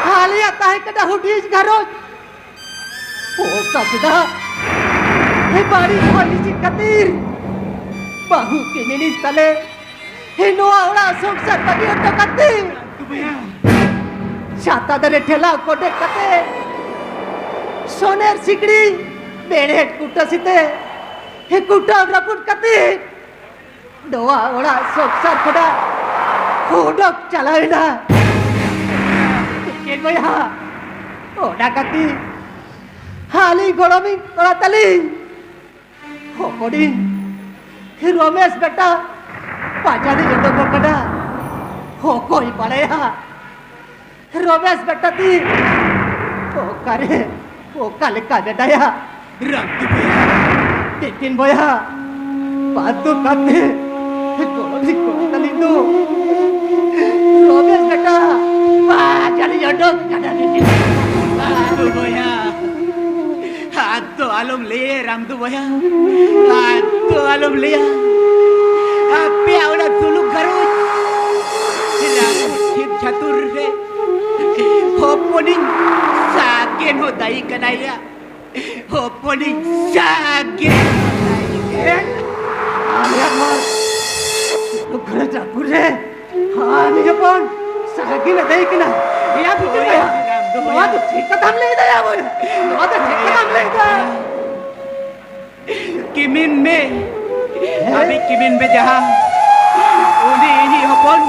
halia tahu kada hudis garut, hoka sudah, hebari polisi katir, bahu kini ni tale, hinoa orang sukses bagi untuk katir. छाता दरे ठेला कोटे कते सोनेर सिकड़ी बेड़े कुटा सिते हे कुटा रपुट कते दोआ ओड़ा सोक्सर खोड़ा होडक चलावेना के भैया ओड़ा कती हाली गोड़मी ओड़ा तली हो कोडी रमेश बेटा पाजादी जटो कोकड़ा हो कोई पड़ेया रमेश बेटा ती ओ करे ओ काले का बेटाया रंग तीन भैया बातों करते कोड़ी कोड़ी तो रमेश बेटा पाजादी जटो कड़ा रामदू भैया हाथ तो आलम ले रामदू भैया हाथ तो आलम लिया पे आवड़ा तुलु करो राम चतुर रे होपनिंग सागेन हो दाई कनाया होपनिंग सागेन आया मार तुलु करो चतुर रे हाँ नहीं अपन सागेन दाई कना या बिटे भैया तो तो ठीक कदम ले दया वो तो ठीक कदम ले दया किमिन में अभी किमिन में जहाँ उन्हें ही अपन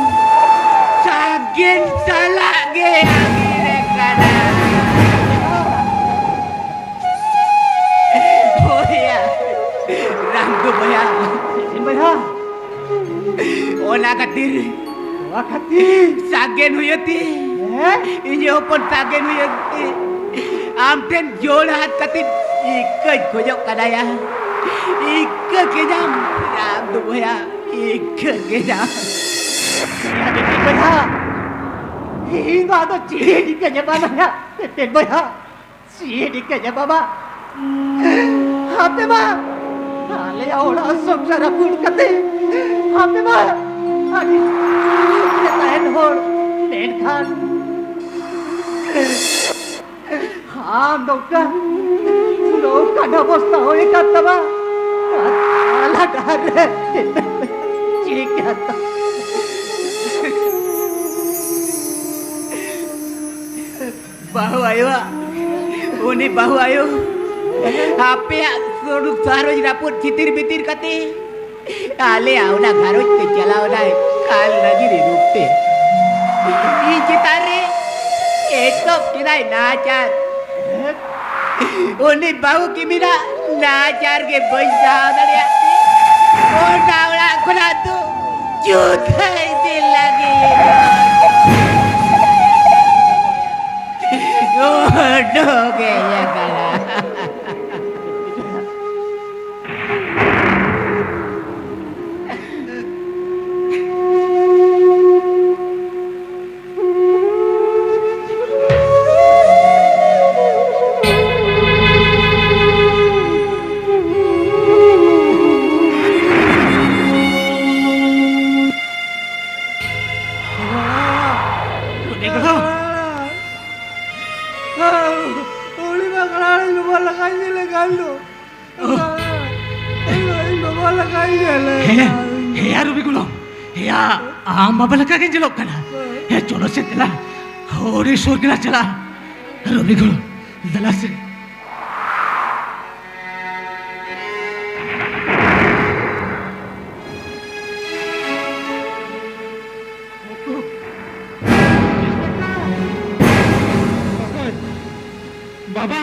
सागिन सलागे आगे कना भैया रामदू भैया भैया ओला खातिर सागिन हुई थी ini open tagen wi am ten jol hat katin ikut gojok kadaya ikut kejam ram tu boya ikut kejam ya de boya hingga to ci di ke baba ya ten boya ci di ke baba hape ba ale aula soksara pun kate hape ba ani ne tahen hor ten khan हाँ doctor लोग का अवस्था हो एक तबा आला डर ठीक है बाहु आयो उन्हें बाहु आयो आपे सोडू सारो रापुर चितिर बितिर कते आले आवना घरो ते चलावना काल नगी रूपते ई चितारे itu kita najar, unik bau kimina najar ke besar dari hati, oh naula kuna tu juta itu lagi, oh doge ya kalah. Ya Ruby Gulong, ya Amba balaka kan jelok kana, ya colo setela, hori surgila cela, Ruby Gulong, jelas. Baba.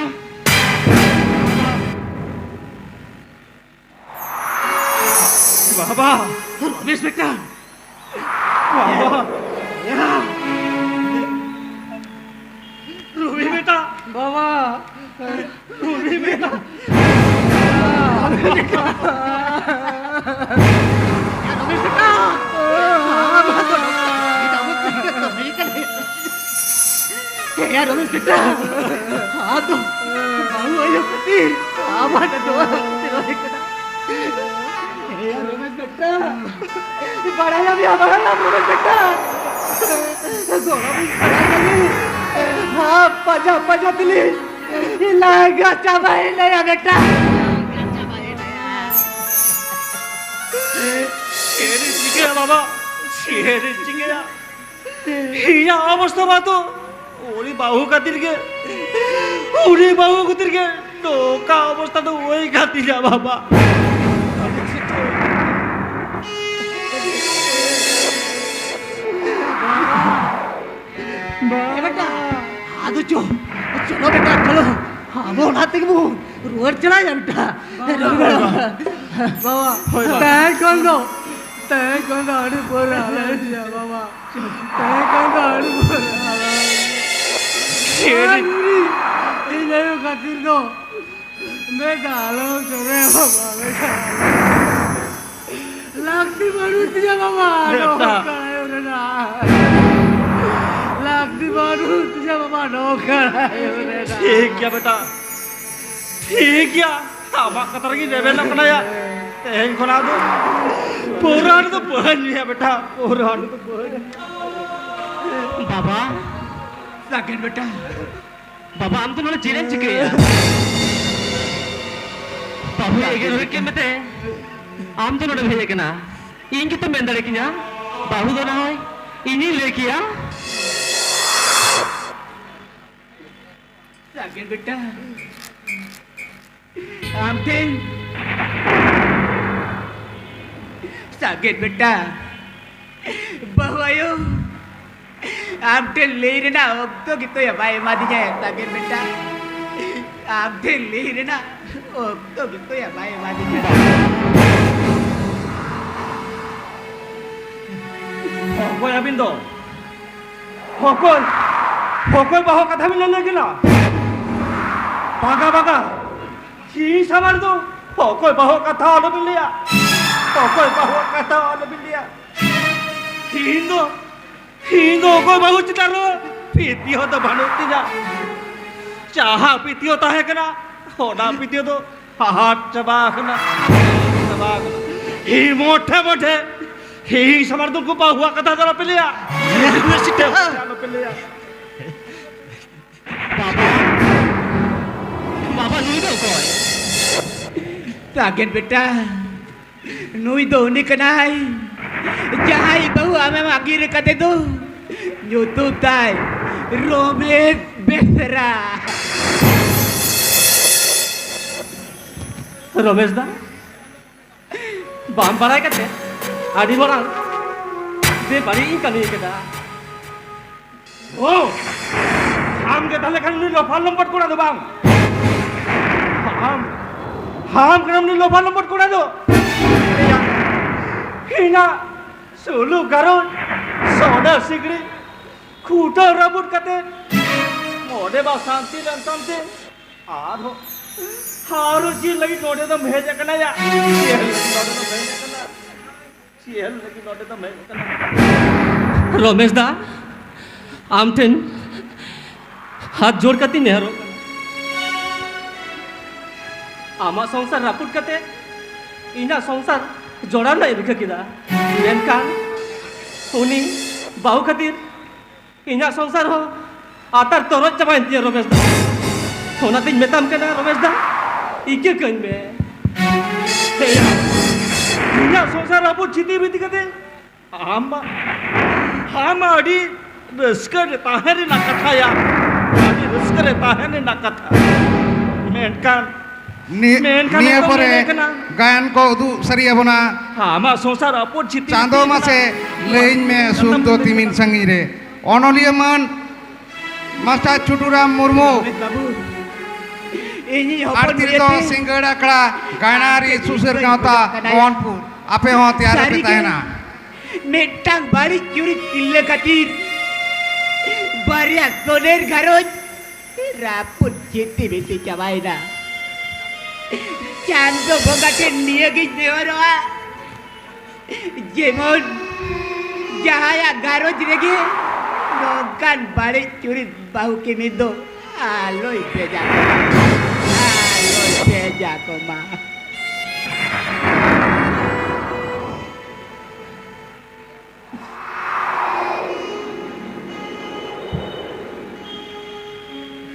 Baba, Rubis बेटा, Baba, ya, Ruby बेटा, Baba, Ruby बेटा, Rubis बेटा, ya Rubis बेटा, aduh, baru aja petir, apa ada doa, tidak ikut. Ya Rubis बेटा, बड़ा ना भी हमारा नाम रमेश बेटा गोरा भी बड़ा नहीं हाँ पजा दिली इलाका चबाई नया बेटा शेरी चिके बाबा शेरी चिके या अवस्था बातो ओरी बाहु खातिर के तो का अवस्था तो वही खातिर जा बाबा abo na tingmu ruar chala ya beta baba teh kondo adu pura ya baba teh kondo adu pura ini ayo katir do मैं डालो चले बाबा मैं लगती बारू तुझे बाबा नो करायो ना लगती बारू तुझे बाबा नो करायो ना ठीक क्या बेटा ठीक क्या तामा कतर की देवे न कनाया तेन खोला दो पुराण तो बहन है बेटा पुराण तो बहन बाबा साकेत बेटा बाबा हम तो नोड़े चैलेंज चिके या बाबू एगे रोहे के मते हम तो नोड़े भेजे के ना इनकी तो मेंदड़े की ना बाबू तो ना है इन्हीं लेके आ साकेत बेटा आमते साकेत बेटा bahwayo amte leire na okto gitu ya bae madinya ya sakeet beta amte leire na okto gitu ya bae madinya Hokoi abindo hokoi baho katha milan lagi na baga si samar do hokoi baho katha alo bilia hokoi baho katha alo bilia Hindo hokoi baho citaro piti ho to bhanuti ja चाहा पीती होता है क्या होना पीती हो तो हाथ चबाखना ही मोठे ही समर्थन को हुआ कथा जरा पे लिया बाबा नुई दो कोई साकेत बेटा नुई दो निकनाई जहां बहु हमें आगे कते दो जो तू ताई रोमेश बेसरा रमेश दा बाम बड़ाई करते आदि बड़ा दे बड़ी कमी के दा ओ हम के तले खान नी लोफा लंपट कोड़ा दो बाम हम करम नी लोफा लंपट कोड़ा दो हिना सुलु करो सोना सिगड़ी खूटा रबुट कते मोड़े बा शांति लंतम से आरो हारो जी लगी नोड़े तो भेज करना या चेल लगी नोड़े तो भेज करना रमेश दा आमटेन हाथ जोड़ कती नेहरो आमा संसार रापुट कते इना संसार जोड़ा नहीं बिखा किदा मेनकान उनी बाहु खातिर इना संसार हो आतर तोरज चबाइन दिया रमेश दा होना तीन मेताम कना रमेश दा इके कन में इना संसार रापुट छिती बीती कते हम आड़ी रस्कर ताहरे ना कथा या आड़ी रस्कर ताहरे ना कथा मेनकान निये परे गायन को उदु सरिया बना आमा संसार रापुट छिती चांदो मासे लेइन में सुख दो तिमिन संगी रे অনলিয়া মান মাস্টার চুটুরাম মুর্মু बाबू इनी आरतीतो सिंगड़ा कड़ा गायनारी सुसर गावता कौनपुर आपे हो तैयार रहता है ना मेटांग बारी चुरी किल्ले खातीर बऱ्या सोनेर घरोज रापुट चित्ती बेसी चबायना चांदो भोगाटे निये गी देवरवा जेमन जहाया घरोज रेगे नौकान बारी चुरी बाहु के मिदो आलोई पेजा को माँ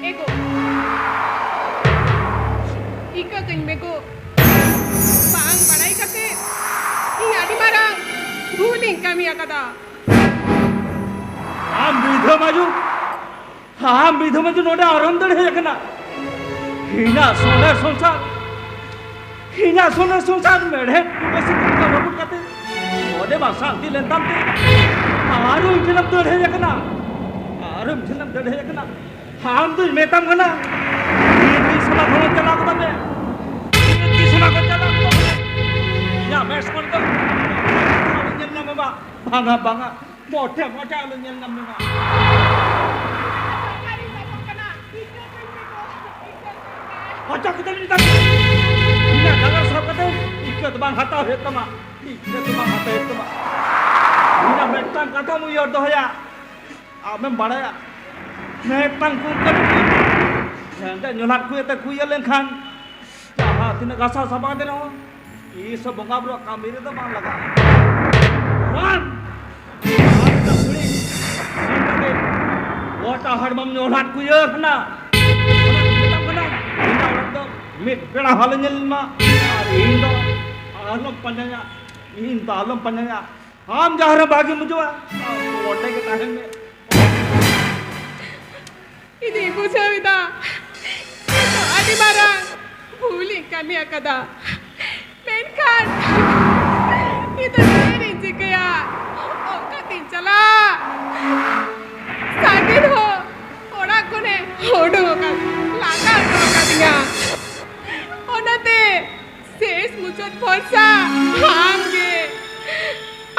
Ego. Ika keng bego. Bang padai kate. Ini adi marang. Huling kami akada. हम विधो माजू नोडे आरामदार है एकना हिना सोने संसार मेढे कुबसी का रबुट कते मोडे बा शांति लेंतम ते आरो इंजनम दर है एकना हम तो मेतम कना ये Sana thona chala ko tame. Kisana ko chala ko tame. Ya mes kon ko. Alu nyel na mama. Banga banga. Mote mote alu nyel na mama. Kocak kita ni tak. Ina dagar sab kate. Ikat bang hata het tama. Ikat bang hata het tama. Ina metang kata mu yor doya. Amem badaya. Metang ku kan. Senda nyolat ku eta ku yelen khan. Jaha tina gasa sabah de no. Ye sab bonga bro kamire to bang laga. Wan. Aata puri. Senda wata harmam nyolat ku yer na. Mit bela halanyel ma indo alam panjanya inta alam panjanya ham jahara bagi mujwa wote ke tahen me ఇది పూజవిదా అది మారా భూలి కన్యా కదా మెన్ఖాన్ ఇది తేరించి గయా ఒక్క తించలా సాగిర్ హో ఓడా కొనే ఓడో का लागा का दिया ओनते शेष मुचत फरसा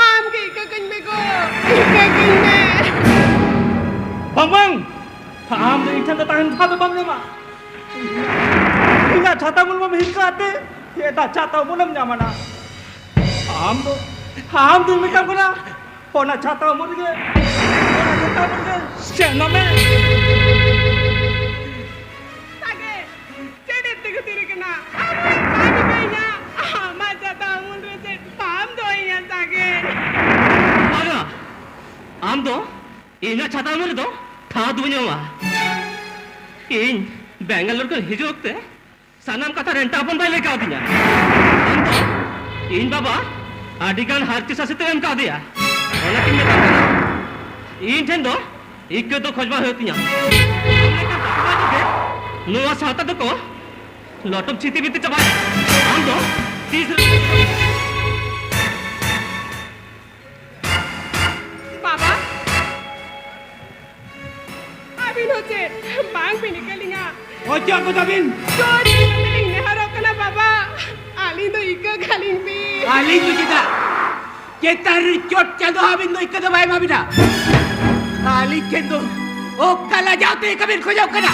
आमगे इककन में को इककन में bang ham de ithan ta tahen tha bang ne ma ina chata mul ma hika ate ye ta chata mulam jamana ham do mitam kona ona chata mul ge ona chata mul ge sena me sage chede te tire kena ami kainya ama chata mul re se ham do ya sage Aga, am do, ina chata mul do, tha dunya ma. In Bangalore ko hiju wakte, sanam kata renta apon bai leka dinya. Am do, in baba, adigan har kisa se tem ka diya. Ona ki meta kana. In then do, ikke do khojba hotinya. Amne ka dakwa joge, nuwa sata do ko, lotom chiti biti chaba. Am do, तीसरे बाबा अभी होचे बांग पे निकलिंगा Ojo ko tabin. चोरी निकलिंग नेहरो कना बाबा आली तो इका खालिंग भी Ali tu kita. Kita ricot chado habin no ikada bai mabida. Ali kendo. O kala jao te kabin ko jao kana.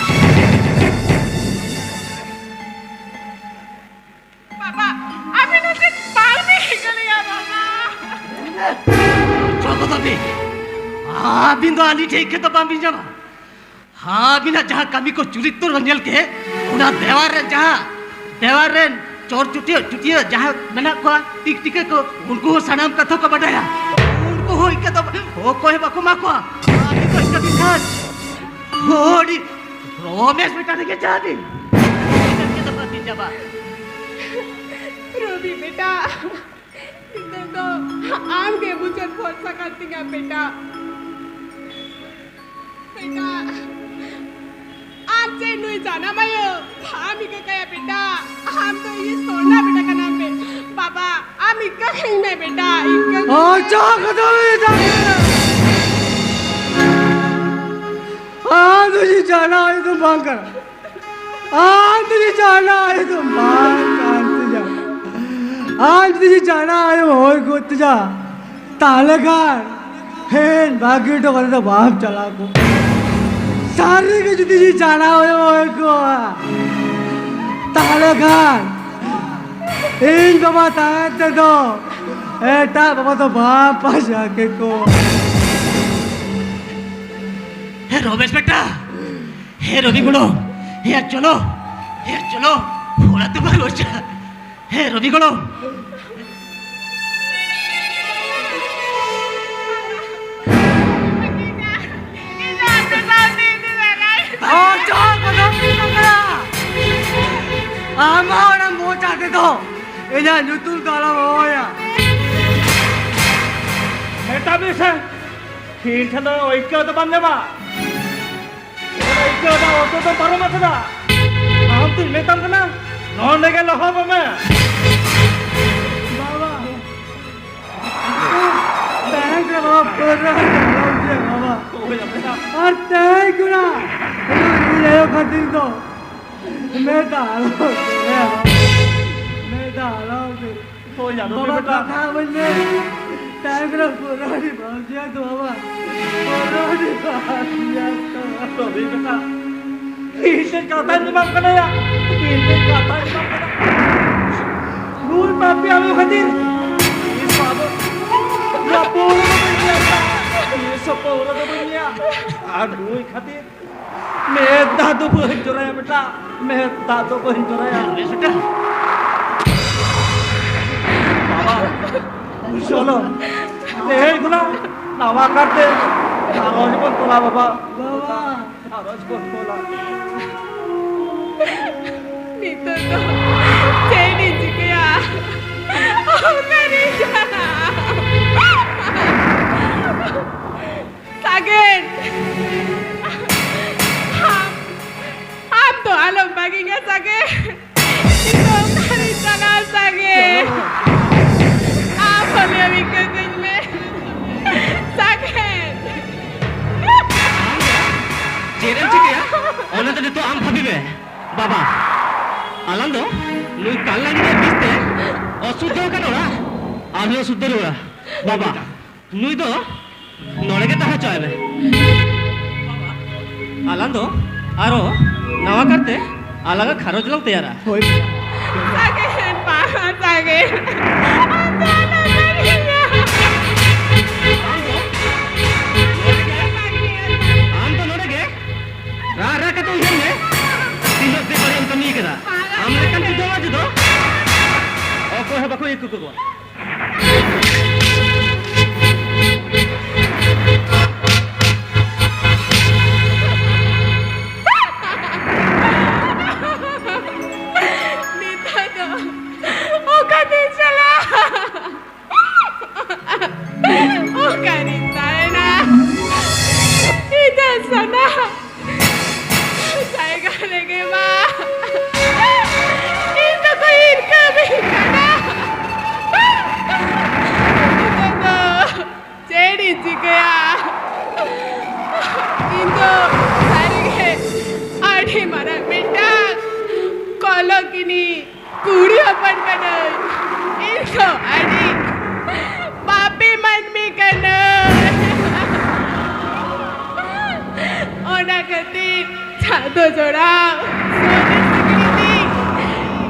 बाबा अभी होचे बांग पे निकलिंगा बाबा Coba tapi, abin do ali ठीक है तो बांबी जावा. हाँ बिना जहाँ कमी को चुरी तो रंजल के, उन्हें देवार रेन चोर चुटिया जहाँ मैंने को टिक टिके को उनको हो सनाम कथो का बढ़ाया. उनको हो इक्के तो हो कोई बाको माको. अभी तो इक्के बिखार. होड़ी रोमेश बेटा ने क्या चाहती? इक्के तो बांबी जावा. रोबी बेटा इधर तो आम के बुचन फोड़ सकती है बेटा बेटा आज से नहीं जाना मैं हम ही का बेटा हम तो ये सोना बेटा का नाम पे बाबा हम इक्का कहीं में बेटा इक्का Ojo ko tabin. तुझे जाना है तो मांग कर. तुझे जाना है तो मांग कर तुझे. तुझे जाना है और को तुझा. तालगार. हेन बाकी तो कर तो बाप चला को. सारे के तुझे जाना है और को. तालगार. इन बाबा ताते तो. एटा बाबा तो बाप पास जाके को. हे रोमेश बेटा, हे रवि गुणो, हे चलो, थोड़ा तो बाल बचा. हे रवि गुणो. Ojo ko tabin kana. Ama orang bocah itu. Ina nyutul dalam oya. eta bisa tin thada oikka to bande ma oikka da oto to paro ma thada am tu metam kana non lege loha me Baba. Thank you Baba. Pura Baba. ko ya beta और तय गुना ये खातिर तो मैं डालो मैं डालो हो जा रोबी बाबा बेटा कथा बोलने टाइम रे पुरानी भाजिया तो बाबा पुरानी भाजिया तो रोबी बेटा इसे कथा निमाम कनया इसे कथा निमाम कना भूल माफी आलो खातिर इस बाबो रापोर ये सब पोर दे बनिया आ भूल खातिर मैं दादू को हिंजोराया बेटा मैं दादू को हिंजोराया बेटा बाबा चलो এই গুলা নামা কাটতে আরজ কোন তোলা বাবা बाबा আরজ কোন তোলা Nito to. Jenny Jikaya. Oh, Marija. Sagen. हम तो आलम भागेंगे Sagen. Nito Marija ना Sagen. आप हमें अभी कर देंगे. Sagen. जेरेन चिकिया ओने तो तो आम भाबिबे बाबा आलंदो नुई काल्ला गिरे बिस्ते अशुद्ध कानोरा आमी अशुद्ध रोड़ा बाबा नुई तो नड़ेगे ताहा चायबे बाबा आलंदो आरो नवा करते अलग खारोज लं तैयारा Sagen, Papa, Sagen. Antara Marija. आम तो नड़ेगे रा रा का तो उजने तीनों से बड़े उनका नहीं करा हमने कल तो आज दो और को है बको एक को Nito to. Oh, kati chala. Oh, karita na. Ida sana. जाएगा लेके माँ इनको तो इनका भी करना इनको तो चेड़ी जी गया इनको सारे के आढ़े मारा बेटा कॉलो किनी कुड़ी अपन करना इनको आढ़े पापी मन में करना ओना कतीर छातो जोड़ा सोने सिकड़ी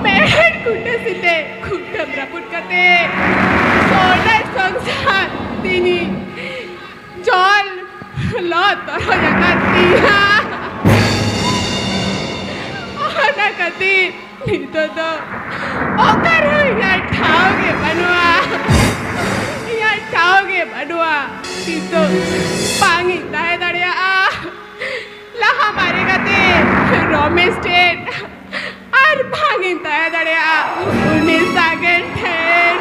मेहर कुटे सिते कुटम रापुट कते सोना संसार तिनी चल लो तरो जगतिया ओना कतीर नितो तो ओकर यार ठाओगे बनवा नितो पांगी दाए दड़िया ला हमारे गते रोमे स्टेट और भागिन ताया दड़िया उन्हें सागर ठेर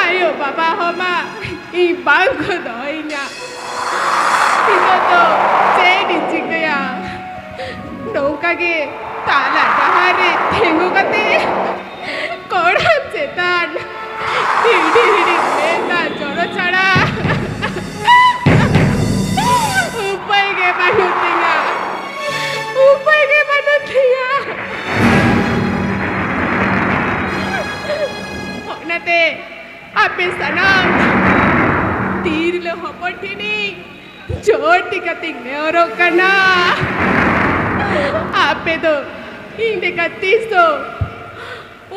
आयो बाबा होमा ई बांग को दोइना इतो तो चेड़ी चिकया नौका के ताला कहारे थेंगो गते कोड़ा चेतान हिडी मेता जोरो चढ़ा ऊपर के बनुतिया नते आपे सनम तीर ले होपटिनी जोर टिकतिंग ने औरो कना आपे तो इंदे कत्तीसो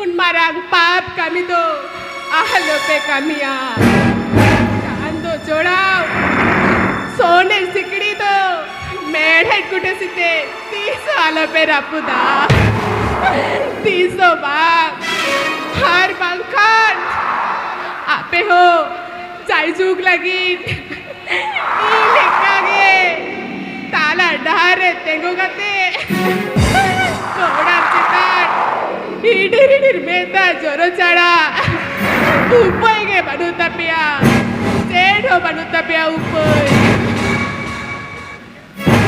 उन मारांग पाप कमी तो आहलो पे कमिया चांदो जोड़ाओ सोने सिकड़ी तो मेढ़े कुटे सिते 30 साल पे रापुदा 300 बाग हर बंखान आपे हो चाय जुग लगी लेकागे ताला डारे तेंगो गते कोड़ा चितार हिडिर मेता जोरो चढ़ा ऊपर के बनु तपिया जेठो बनु तपिया ऊपर